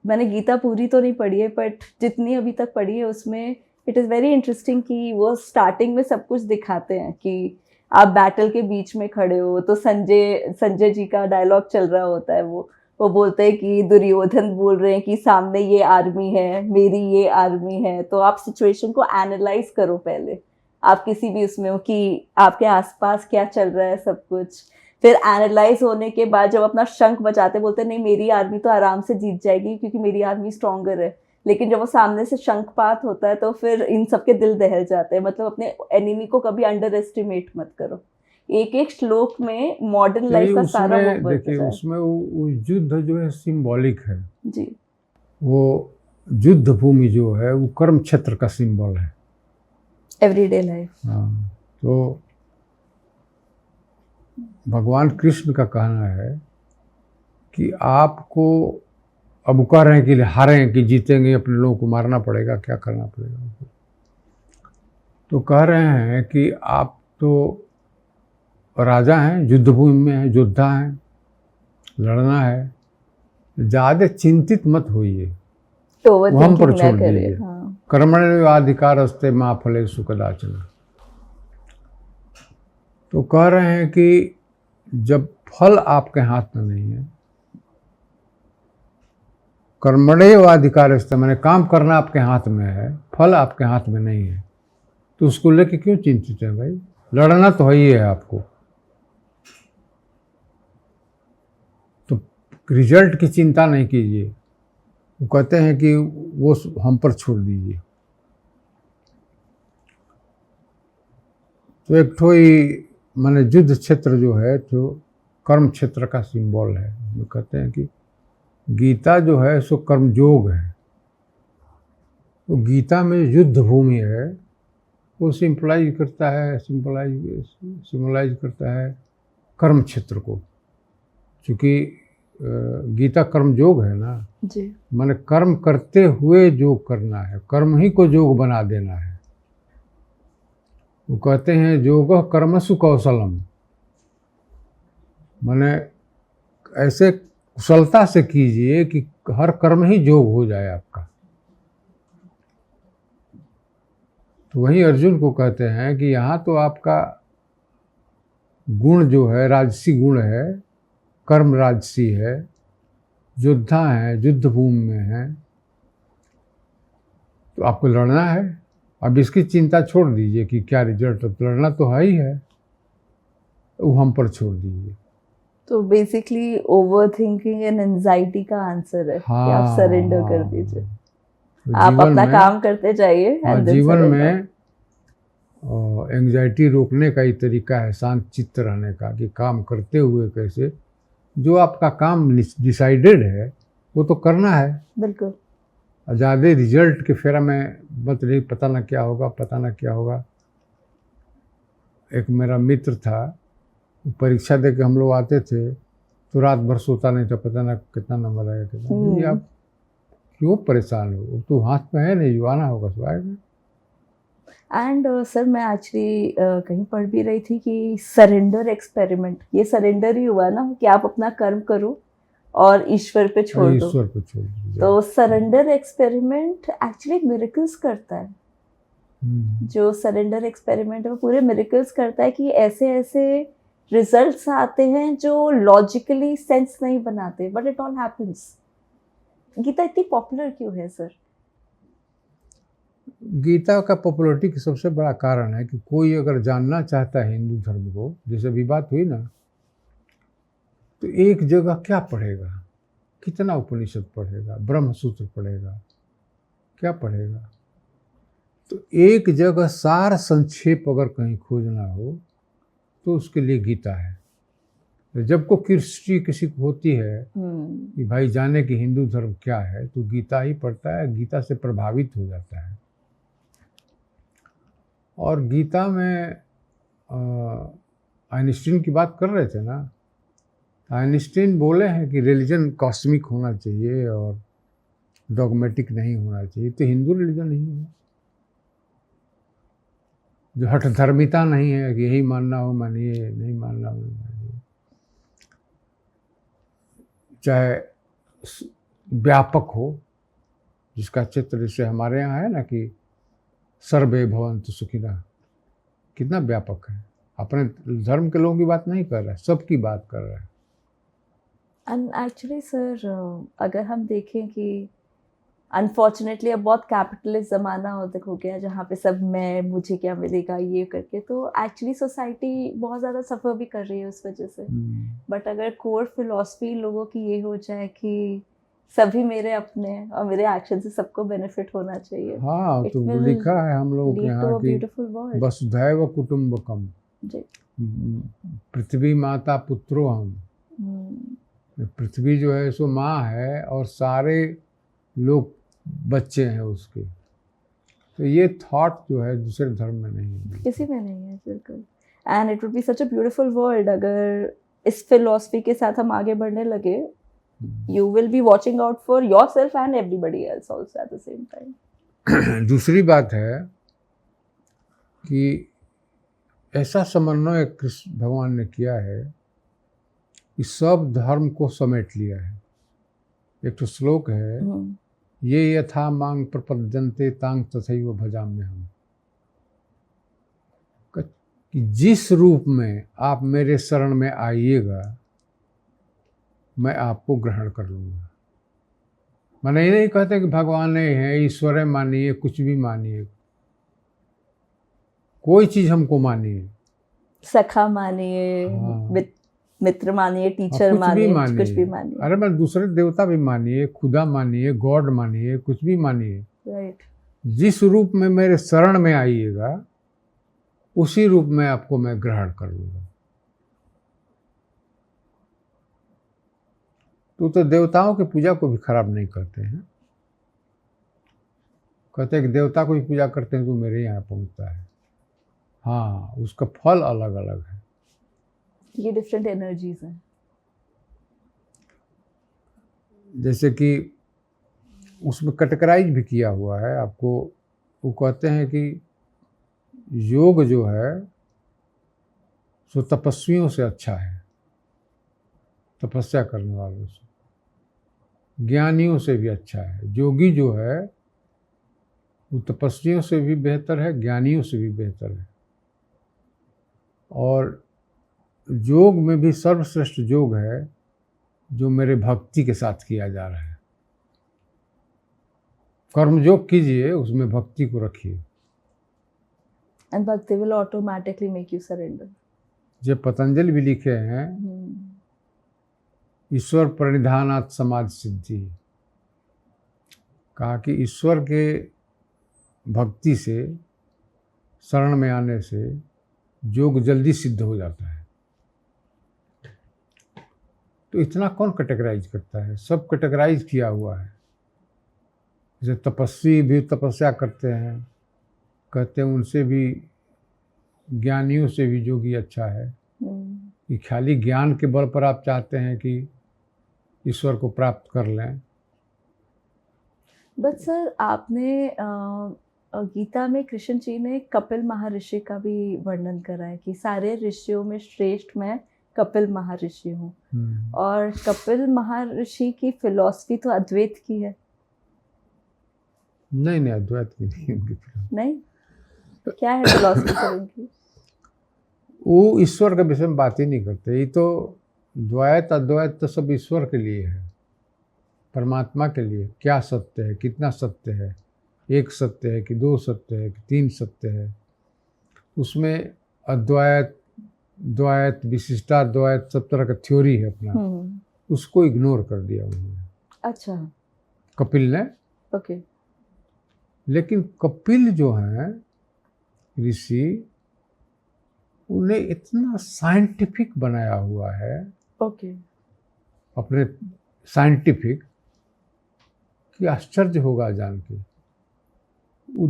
मैंने गीता पूरी तो नहीं पढ़ी है, बट जितनी अभी तक पढ़ी है उसमें इट इज़ वेरी इंटरेस्टिंग कि वो स्टार्टिंग में सब कुछ दिखाते हैं कि आप बैटल के बीच में खड़े हो, तो संजय जी का डायलॉग चल रहा होता है, वो बोलते हैं कि दुर्योधन बोल रहे हैं कि सामने ये आर्मी है, मेरी ये आर्मी है। तो आप सिचुएशन को एनालाइज करो पहले, आप किसी भी उसमें हो कि आपके आसपास क्या चल रहा है सब कुछ। फिर एनालाइज होने के बाद जब अपना शंख बजाते बोलते नहीं मेरी आर्मी तो आराम से जीत जाएगी क्योंकि मेरी आर्मी स्ट्रॉन्गर है, लेकिन जब वो सामने से शंखपात होता है तो फिर इन सबके दिल दहल जाते हैं। मतलब अपने एनिमी को कभी अंडर एस्टिमेट मत करो। एक एक श्लोक में मॉडर्न लाइफ का सारा वो देखिए उसमें वो युद्ध जो है सिंबॉलिक है जी। वो युद्ध भूमि जो है वो कर्म क्षेत्र का सिंबल है, एवरीडे लाइफ। हाँ, तो भगवान कृष्ण का कहना है कि आपको अब कह रहे हैं कि हारे हैं कि जीतेंगे, अपने लोगों को मारना पड़ेगा, क्या करना पड़ेगा। तो कह रहे हैं कि आप तो राजा हैं, युद्ध भूमि में हैं, योद्धा हैं, लड़ना है, ज़्यादा चिंतित मत होइए, वो हम पर छोड़ दीजिए। कर्मण्येवाधिकारस्ते मा फलेषु कदाचन। तो कह रहे हैं कि जब फल आपके हाथ में नहीं है, कर्मण्येवाधिकारस्ते मैंने काम करना आपके हाथ में है, फल आपके हाथ में नहीं है, तो उसको लेके क्यों चिंतित है भाई, लड़ना तो है ही है आपको। तो रिजल्ट की चिंता नहीं कीजिए, वो कहते हैं कि वो हम पर छोड़ दीजिए। तो एक ठो ही माने युद्ध क्षेत्र जो है तो कर्म क्षेत्र का सिंबल है। वो कहते हैं कि गीता जो है सो कर्मयोग है, तो गीता में युद्ध भूमि है वो सिंपलाइज करता है कर्म क्षेत्र को, क्योंकि गीता कर्मयोग है ना जी। माने कर्म करते हुए योग करना है, कर्म ही को योग बना देना है। वो कहते हैं योगः कर्मसु कौशलम, माने ऐसे कुशलता से कीजिए कि हर कर्म ही योग हो जाए आपका। तो वही अर्जुन को कहते हैं कि यहाँ तो आपका गुण जो है राजसी गुण है, कर्म राजसी है, योद्धा है, युद्ध भूमि में है, तो आपको लड़ना है। अब इसकी चिंता छोड़ दीजिए कि क्या रिजल्ट, तो लड़ना तो है ही है, वो हम पर छोड़ दीजिए। तो basically over thinking and anxiety का आंसर है कि आप सरेंडर कर दीजिए, तो आप अपना काम करते जाइए। जीवन में एंजाइटी रोकने का ही तरीका है शांत चित्त रहने का, कि काम करते हुए कैसे जो आपका काम डिसाइडेड है वो तो करना है। बिल्कुल। ज़्यादा रिजल्ट के फेरा में मत रही, पता ना क्या होगा, पता ना क्या होगा। एक मेरा मित्र था, परीक्षा दे के हम लोग आते थे तो रात भर सोता नहीं था, पता ना कितना नंबर आएगा कितना। ये आप क्यों परेशान हो, तो हाथ में है नहीं, जो आना होगा सो आएगा। एंड सर मैं एक्चुअली कहीं पढ़ भी रही थी कि सरेंडर एक्सपेरिमेंट, ये सरेंडर ही हुआ ना कि आप अपना कर्म करो और ईश्वर पे छोड़ दो। ईश्वर पे छोड़ दो। तो सरेंडर एक्सपेरिमेंट एक्चुअली मिरेकल्स करता है। जो सरेंडर एक्सपेरिमेंट है वो पूरे मिरेकल्स करता है कि ऐसे ऐसे रिजल्ट्स आते हैं जो लॉजिकली सेंस नहीं बनाते, but it all happens. Gita इतनी पॉपुलर क्यों है सर? गीता का पॉपुलरिटी का सबसे बड़ा कारण है कि कोई अगर जानना चाहता है हिंदू धर्म को, जैसे अभी बात हुई ना, तो एक जगह क्या पढ़ेगा, कितना उपनिषद पढ़ेगा, ब्रह्मसूत्र पढ़ेगा, क्या पढ़ेगा? तो एक जगह सार संक्षेप अगर कहीं खोजना हो तो उसके लिए गीता है। तो जब को क्यूरियोसिटी किसी को होती है कि भाई जाने कि हिंदू धर्म क्या है, तो गीता ही पढ़ता है, गीता से प्रभावित हो जाता है। और गीता में आइंस्टीन की बात कर रहे थे ना, आइंस्टीन बोले हैं कि रिलीजन कॉस्मिक होना चाहिए और डॉगमेटिक नहीं होना चाहिए। तो हिंदू रिलीजन नहीं है, जो हठ धर्मिता नहीं है कि यही मानना हो मानिए, नहीं मानना हो मानिए। चाहे व्यापक हो, जिसका चित्र जैसे हमारे यहाँ है ना कि सर्वे भवन्तु सुखिनः, कितना व्यापक है। अपने धर्म के लोगों की बात नहीं कर रहा है, सबकी बात कर रहा है। एंड एक्चुअली सर, अगर हम देखें कि अनफॉर्चुनेटली अब बहुत कैपिटलिस्ट ज़माना हो गया, जहाँ पे सब मैं, मुझे क्या मिलेगा ये करके, तो एक्चुअली सोसाइटी बहुत ज़्यादा सफ़र भी कर रही है उस वजह से। बट अगर कोर फिलॉसफी लोगों की ये हो जाए कि सभी मेरे अपने और मेरे एक्शन से सबको बेनिफिट होना चाहिए। हाँ, तो लिखा है हम लोग के यहाँ कि वसुधैव कुटुम्बकम, पृथ्वी माता पुत्रो हम। पृथ्वी जो है सो माँ है और सारे लोग बच्चे हैं उसके। तो ये थॉट जो है दूसरे धर्म में नहीं है, किसी में नहीं है, बिल्कुल। And it would be such a beautiful world अगर इस फिलॉसफी के साथ हम आगे बढ़ने लगे। You will be watching out for yourself and everybody else also at the same time. दूसरी बात है कि ऐसा समन्वय कृष्ण भगवान ने किया है कि सब धर्म को समेट लिया है। एक तो श्लोक है, ये यथा मांग प्रपद्यन्ते तांग तथैव भजाम्यहम्, कि जिस रूप में आप मेरे शरण में आइएगा मैं आपको ग्रहण कर लूँगा। मैंने ये नहीं कहते कि भगवान है, ईश्वर है मानिए, कुछ भी मानिए, कोई चीज़ हमको मानिए, सखा मानिए, मित्र मानिए, टीचर मानिए, कुछ भी मानिए। अरे मैं दूसरे देवता भी मानिए, खुदा मानिए, गॉड मानिए, कुछ भी मानिए, राइट। जिस रूप में मेरे शरण में आइएगा उसी रूप में आपको मैं ग्रहण कर लूँगा। तो देवताओं की पूजा को भी खराब नहीं करते हैं, कहते हैं कि देवता को भी पूजा करते हैं तो मेरे यहाँ पहुँचता है। हाँ, उसका फल अलग अलग है, ये डिफरेंट एनर्जीज हैं। जैसे कि उसमें कैटेगराइज भी किया हुआ है आपको। वो कहते हैं कि योग जो है सो तपस्वियों से अच्छा है, तपस्या करने वालों से, ज्ञानियों से भी अच्छा है। योगी जो है वो तपस्वियों से भी बेहतर है, ज्ञानियों से भी बेहतर है। और योग में भी सर्वश्रेष्ठ योग है जो मेरे भक्ति के साथ किया जा रहा है। कर्म योग कीजिए, उसमें भक्ति को रखिए, एंड भक्ति will automatically make you surrender. जो पतंजलि भी लिखे हैं, ईश्वर प्रणिधानात् समाधि सिद्धि, कहा कि ईश्वर के भक्ति से, शरण में आने से योग जल्दी सिद्ध हो जाता है। तो इतना कौन कैटेगराइज करता है? सब कैटेगराइज किया हुआ है। जैसे तपस्वी भी तपस्या करते हैं, कहते हैं उनसे भी, ज्ञानियों से भी योगी अच्छा है। कि खाली ज्ञान के बल पर आप चाहते हैं कि ईश्वर को प्राप्त कर लें। बट सर, आपने गीता में कृष्ण जी ने कपिल महर्षि का भी वर्णन करा है कि सारे ऋषियों में श्रेष्ठ मैं कपिल महर्षि हूँ। और कपिल महर्षि की फिलॉसफी तो अद्वैत की है। नहीं, अद्वैत की नहीं। नहीं, क्या है फिलॉसफी सर उनकी? वो ईश्वर के विषय में बात ही नहीं करते। ये तो द्वैत अद्वैत तो सब ईश्वर के लिए है, परमात्मा के लिए। क्या सत्य है, कितना सत्य है, एक सत्य है कि दो सत्य है कि तीन सत्य है। उसमें अद्वैत, द्वैत, विशिष्टाद्वैत सब तरह का थ्योरी है अपना, उसको इग्नोर कर दिया उन्होंने। अच्छा, कपिल ने। ओके। लेकिन कपिल जो हैं ऋषि, उन्हें इतना साइंटिफिक बनाया हुआ है, ओके। अपने साइंटिफिक, कि आश्चर्य होगा जान के। वो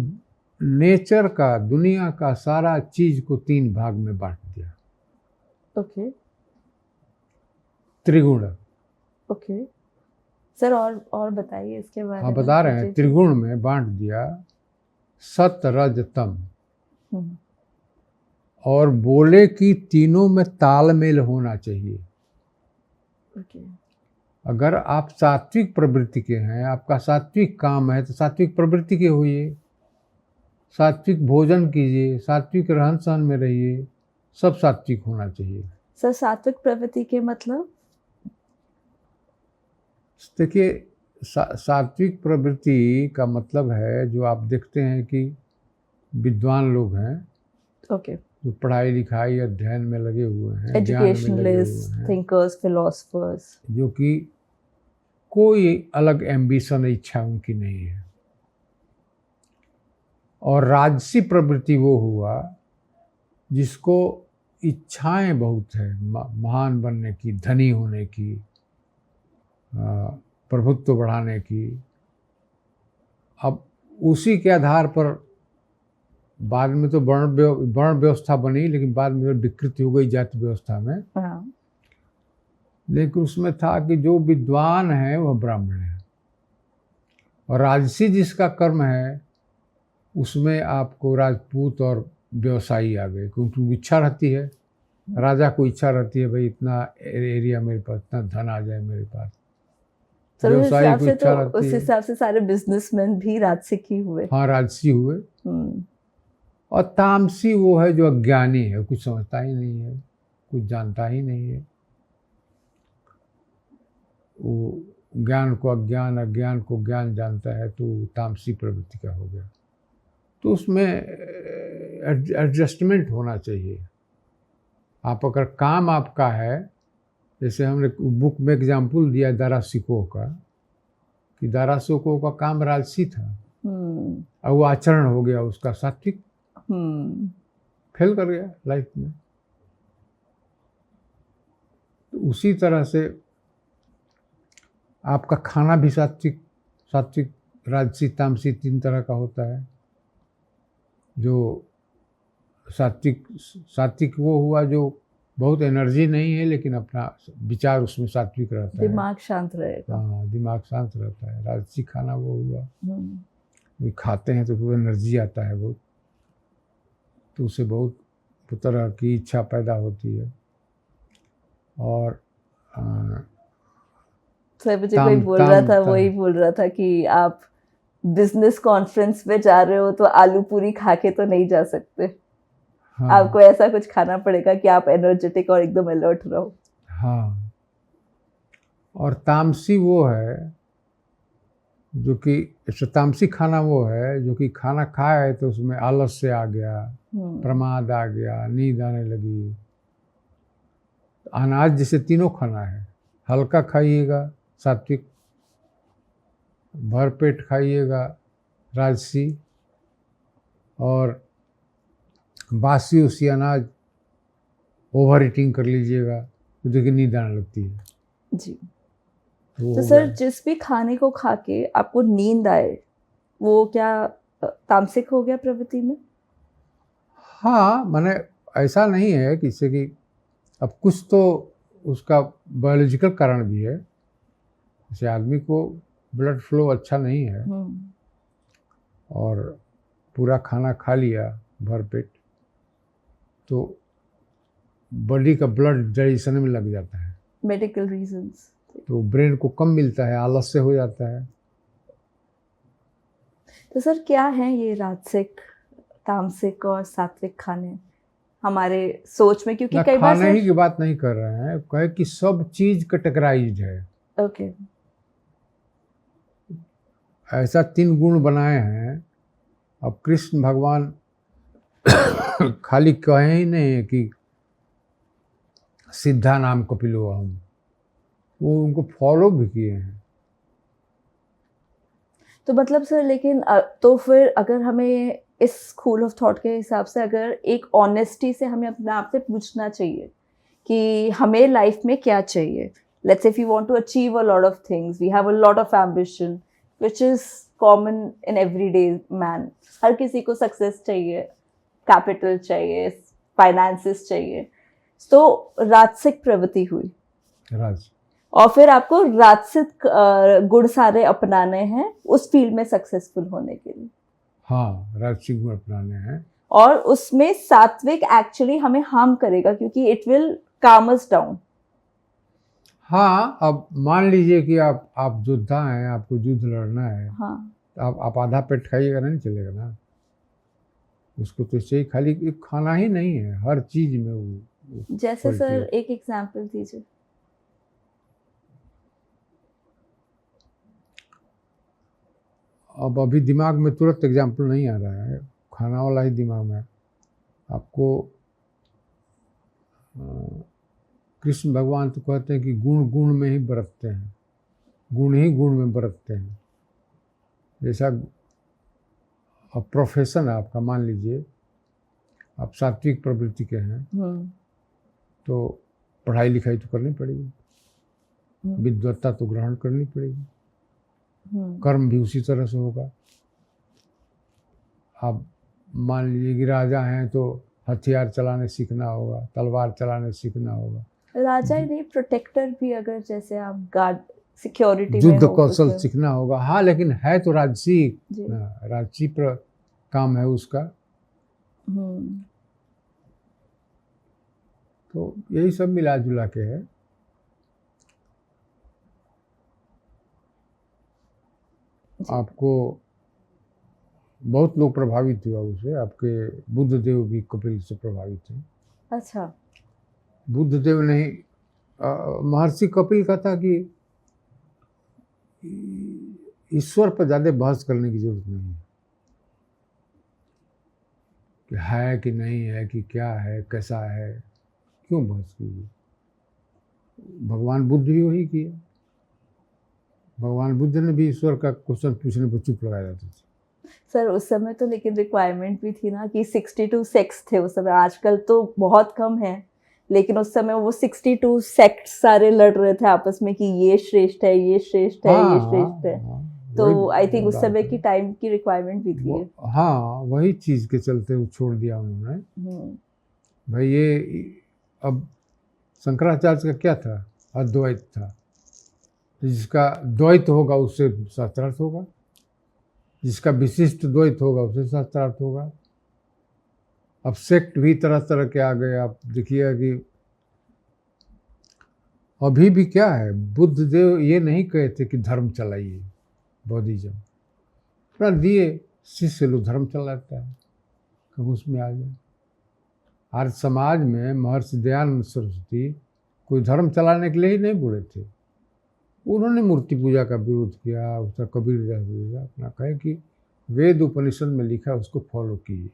नेचर का, दुनिया का सारा चीज को तीन भाग में बांट दिया। ओके। त्रिगुण। ओके सर, और बताइए इसके बारे हाँ, में। बता रहे हैं, त्रिगुण में बांट दिया, सत रज तम। और बोले कि तीनों में तालमेल होना चाहिए। ओके। अगर आप सात्विक प्रवृत्ति के हैं, आपका सात्विक काम है, तो सात्विक प्रवृत्ति के होइए, सात्विक भोजन कीजिए, सात्विक रहन सहन में रहिए, सब सात्विक होना चाहिए। सर सात्विक प्रवृत्ति के मतलब? देखिए, सात्विक प्रवृत्ति का मतलब है, जो आप देखते हैं कि विद्वान लोग हैं, ओके, जो पढ़ाई लिखाई अध्ययन में लगे हुए हैं, एजुकेशनलिस्ट, थिंकर्स, फिलोसफर्स, जो कि कोई अलग एम्बिशन, इच्छा उनकी नहीं है। और राजसी प्रवृत्ति वो हुआ जिसको इच्छाएं बहुत है, महान बनने की, धनी होने की, प्रभुत्व बढ़ाने की। अब उसी के आधार पर बाद में तो वर्ण व्यवस्था बनी, लेकिन बाद में विकृति हो गई जाति व्यवस्था में। हाँ। लेकिन उसमें था कि जो विद्वान है वह ब्राह्मण है, और राजसी जिसका कर्म है उसमें आपको राजपूत और व्यवसायी आ गए, क्योंकि इच्छा रहती है, राजा को इच्छा रहती है, भाई इतना एरिया मेरे पास, इतना धन आ जाए मेरे पास। व्यवसायी को इच्छा रहती है। उस हिसाब से सारे बिजनेसमैन भी राजसिक ही हुए। हाँ, राजसी हुए। और तामसी वो है जो अज्ञानी है, कुछ समझता ही नहीं है, कुछ जानता ही नहीं है। वो ज्ञान को अज्ञान, अज्ञान को ज्ञान जानता है, तो तामसी प्रवृत्ति का हो गया। तो उसमें एडजस्टमेंट होना चाहिए। आप अगर काम आपका है, जैसे हमने बुक में एग्जाम्पल दिया दारा सिको का, कि दारा सिको का काम राजसी था, और वो आचरण हो गया उसका सात्विक, फेल कर गया लाइफ में। तो उसी तरह से आपका खाना भी सात्विक, राजसी, तामसी, तीन तरह का होता है। जो सात्विक वो हुआ जो बहुत एनर्जी नहीं है, लेकिन अपना विचार उसमें सात्विक रहता है, दिमाग शांत रहेगा। हाँ, दिमाग शांत रहता है। राजसी खाना वो हुआ, खाते हैं तो एनर्जी आता है बहुत, तो उससे बहुत तरह की इच्छा पैदा होती है। और सर मुझे कोई बोल रहा था, वही बोल रहा था कि आप बिजनेस कॉन्फ्रेंस में जा रहे हो तो आलू पूरी खा के तो नहीं जा सकते। हाँ। आपको ऐसा कुछ खाना पड़ेगा कि आप एनर्जेटिक और एकदम अलर्ट रहो। हाँ, और तामसी वो है जो कि, तामसी खाना वो है जो कि खाना खाए तो उसमें आलस्य आ गया, प्रमाद आ गया, नींद आने लगी। अनाज जैसे तीनों खाना है, हल्का खाइएगा सात्विक, भरपेट खाइएगा राजसी, और बासी उसी अनाज ओवर ईटिंग कर लीजिएगा तो देखिए नींद आने लगती है जी। तो सर जिस भी खाने को खा के आपको नींद आए, वो क्या तामसिक हो गया प्रवृत्ति में? हाँ, माने ऐसा नहीं है कि इससे कि अब कुछ तो उसका बायोलॉजिकल कारण भी है। जैसे आदमी को ब्लड फ्लो अच्छा नहीं है और पूरा खाना खा लिया भरपेट, तो बॉडी का ब्लड डाइजेशन में लग जाता है, मेडिकल रीजंस, तो ब्रेन को कम मिलता है, आलस्य हो जाता है। तो सर क्या है ये राजसिक, तामसिक और सात्विक खाने हमारे सोच में? क्योंकि कई बार खाने ही की बात नहीं कर रहे हैं, कहे कि सब चीज कैटेगराइज्ड है। ओके। ऐसा 3 गुण बनाए हैं। अब कृष्ण भगवान खाली कहे ही नहीं है कि सिद्धा नाम कपिलो अहम, वो उनको फॉलो भी किए हैं। तो मतलब सर, लेकिन तो फिर अगर हमें इस स्कूल ऑफ थॉट के हिसाब से अगर एक ऑनेस्टी से हमें अपने आप से पूछना चाहिए कि हमें लाइफ में क्या चाहिए, let's say if you want to achieve a lot of things, we have a lot of ambition which is common in everyday man, हर किसी को सक्सेस चाहिए, कैपिटल चाहिए, फाइनेंसेस चाहिए, तो राजसिक प्रवृत्ति हुई राज और फिर आपको राजसिक गुण सारे अपनाने हैं उस फील्ड में सक्सेसफुल होने के लिए। हाँ, राजसिक गुण अपनाने हैं। और उसमें सात्विक एक्चुअली हमें हार्म करेगा क्योंकि इट विल काम अस डाउन। हाँ, अब मान लीजिए कि आप योद्धा हैं, आपको युद्ध लड़ना है। हाँ, तो आप आधा पेट खाइएगा नहीं चलेगा ना, उसको तो चाहिए। खाली एक खाना ही नहीं है, हर चीज में वो जैसे quality सर है। एक एग्जांपल दीजिए। अब अभी दिमाग में तुरंत एग्जाम्पल नहीं आ रहा है, खाना वाला ही दिमाग में। आपको कृष्ण भगवान तो कहते हैं कि गुण गुण में ही बरतते हैं, गुण ही गुण में बरतते हैं। जैसा अब प्रोफेशन है आपका, मान लीजिए आप सात्विक प्रवृत्ति के हैं, तो पढ़ाई लिखाई तो करनी पड़ेगी, विद्वत्ता तो ग्रहण करनी पड़ेगी, कर्म भी उसी तरह से होगा। आप मान लीजिए कि राजा हैं तो हथियार चलाने सीखना होगा, तलवार चलाने सीखना होगा। राजा ही नहीं, प्रोटेक्टर भी, अगर जैसे आप गार्ड सिक्योरिटी में युद्ध हो, कौशल उसमें सीखना होगा। हाँ, लेकिन है तो राजसी जी। राजसी काम है उसका। तो यही सब मिला जुला के है। आपको बहुत लोग प्रभावित हुआ उससे, आपके बुद्ध देव भी कपिल से प्रभावित हैं। अच्छा, बुद्ध देव नहीं, महर्षि कपिल का था कि ईश्वर पर ज़्यादा बहस करने की जरूरत नहीं है, कि है कि नहीं है, कि क्या है कैसा है, क्यों बहस कीजिए। भगवान बुद्ध भी वही किए। भगवान बुद्ध ने भी ईश्वर का क्वेश्चन पूछने पर चुप लगा जाते थे। सर उस समय तो लेकिन रिक्वायरमेंट भी थी ना कि 62 सेक्ट्स थे उस समय, आजकल तो बहुत कम है, लेकिन उस समय वो 62 सेक्ट्स सारे लड़ रहे थे आपस में कि ये श्रेष्ठ है, ये श्रेष्ठ है, ये श्रेष्ठ है। तो आई थिंक उस समय की टाइम की रिक्वायरमेंट भी थी। हाँ, वही चीज के चलते वो छोड़ दिया उन्होंने। भाई ये अब शंकराचार्य का क्या था, अद्वैत था। जिसका द्वैत होगा उससे शास्त्रार्थ होगा, जिसका विशिष्ट द्वैत होगा उससे शास्त्रार्थ होगा। अब सेक्ट भी तरह तरह के आ गए। आप देखिए कि अभी भी क्या है, बुद्ध देव ये नहीं कहे थे कि धर्म चलाइए, बौद्धिज्म अपना दिए, शिष्य लोग धर्म चलाता है, कब उसमें आ जाए। आज समाज में महर्षि दयानंद सरस्वती कोई धर्म चलाने के लिए ही नहीं बोले थे। उन्होंने मूर्ति पूजा का विरोध किया, उसका कबीर अपना कहे कि वेद उपनिषद में लिखा है उसको फॉलो कीजिए।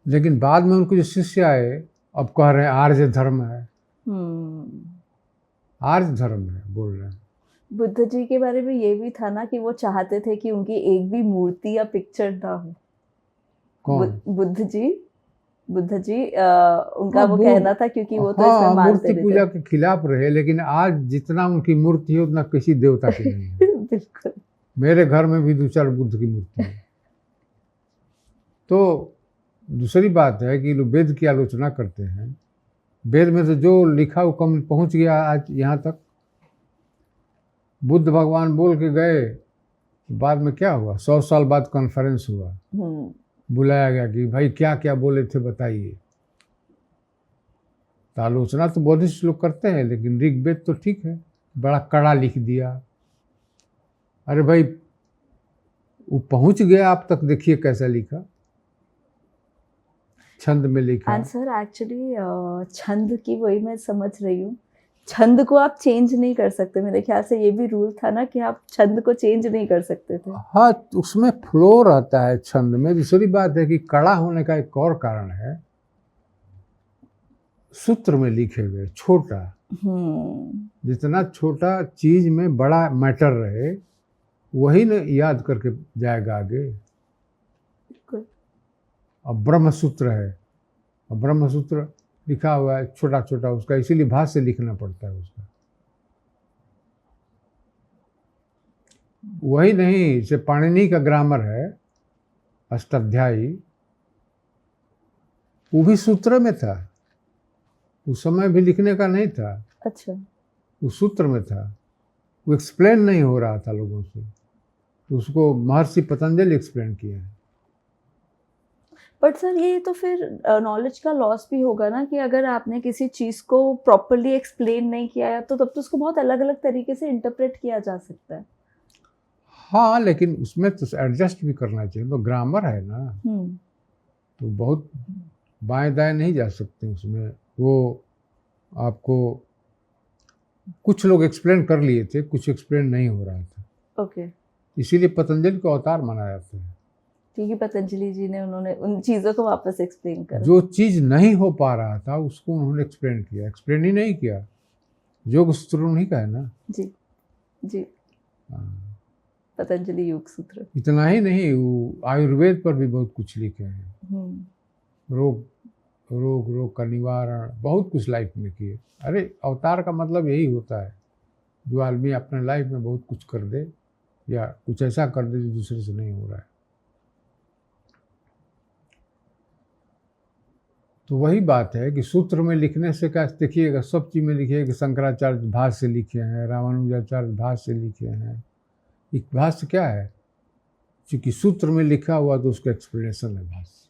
लेकिन बाद में उनको जो शिष्य आए अब कह रहे हैं आर्य धर्म है, आर्य धर्म है बोल रहे हैं। बुद्ध जी के बारे में ये भी था ना कि वो चाहते थे कि उनकी एक भी मूर्ति या पिक्चर ना हो। कौन? बुद्ध जी उनका वो कहना था, क्योंकि वो तो इसमें मानते मूर्ति पूजा के खिलाफ रहे, लेकिन आज जितना उनकी मूर्ति है उतना किसी देवता की नहीं है। बिल्कुल। मेरे घर में भी 2-4 बुद्ध की मूर्ति है। तो दूसरी बात है कि लोग वेद की आलोचना करते हैं। वेद में तो जो लिखा वो कम पहुंच गया आज यहाँ तक। बुद्ध भगवान बोल के गए, बाद में क्या हुआ, 100 साल बाद कॉन्फ्रेंस हुआ, बुलाया गया कि भाई क्या क्या बोले थे बताइए। तो आलोचना तो बौद्धिस्ट लोग करते हैं, लेकिन ऋग्वेद तो ठीक है, बड़ा कड़ा लिख दिया। अरे भाई वो पहुंच गया आप तक, देखिए कैसा लिखा, छंद में लिखा। आंसर एक्चुअली छंद की वही मैं समझ रही हूँ छंद को आप चेंज नहीं कर सकते, मेरे ख्याल से ये भी रूल था ना कि आप छंद को चेंज नहीं कर सकते थे। हाँ, उसमें फ्लो रहता है छंद में। दूसरी बात है कि कड़ा होने का एक और कारण है, सूत्र में लिखे हुए छोटा, जितना छोटा चीज में बड़ा मैटर रहे वही न याद करके जाएगा आगे। अब ब्रह्म सूत्र है, अब ब्रह्म सूत्र लिखा हुआ है छोटा छोटा उसका, इसीलिए भाष से लिखना पड़ता है उसका। वही नहीं, जैसे पाणिनि का ग्रामर है अष्टाध्यायी, वो भी सूत्र में था, उस समय भी लिखने का नहीं था। अच्छा, वो सूत्र में था, वो एक्सप्लेन नहीं हो रहा था लोगों से, तो उसको महर्षि पतंजलि एक्सप्लेन किया है। बट सर ये तो फिर नॉलेज का लॉस भी होगा ना, कि अगर आपने किसी चीज़ को प्रॉपरली एक्सप्लेन नहीं किया है तो तब तो उसको बहुत अलग अलग तरीके से इंटरप्रेट किया जा सकता है। हाँ, लेकिन उसमें तो एडजस्ट भी करना चाहिए, तो ग्रामर है ना, तो बहुत बाएं दाएं नहीं जा सकते उसमें। वो आपको कुछ लोग एक्सप्लेन कर लिए थे, कुछ एक्सप्लेन नहीं हो रहा था। ओके, इसीलिए पतंजलि को अवतार माना जाता है, क्योंकि पतंजलि जी ने उन्होंने उन चीज़ों को वापस एक्सप्लेन करा। जो चीज़ नहीं हो पा रहा था उसको उन्होंने एक्सप्लेन किया। एक्सप्लेन ही नहीं किया, योग सूत्र नहीं कहा ना जी जी, हाँ। पतंजलि योग सूत्र। इतना ही नहीं, वो आयुर्वेद पर भी बहुत कुछ लिखे हैं, रोग का निवारण, बहुत कुछ लाइफ में किए। अरे अवतार का मतलब यही होता है, जो आदमी अपने लाइफ में बहुत कुछ कर दे या कुछ ऐसा कर दे जो दूसरे से नहीं हो रहा है। तो वही बात है कि सूत्र में लिखने से क्या, देखिएगा सब चीज़ में लिखिए कि शंकराचार्य भाष्य से लिखे हैं, रामानुजाचार्य भाष्य से लिखे हैं। एक भाष्य क्या है, क्योंकि सूत्र में लिखा हुआ तो उसका एक्सप्लेनेशन है भाष्य।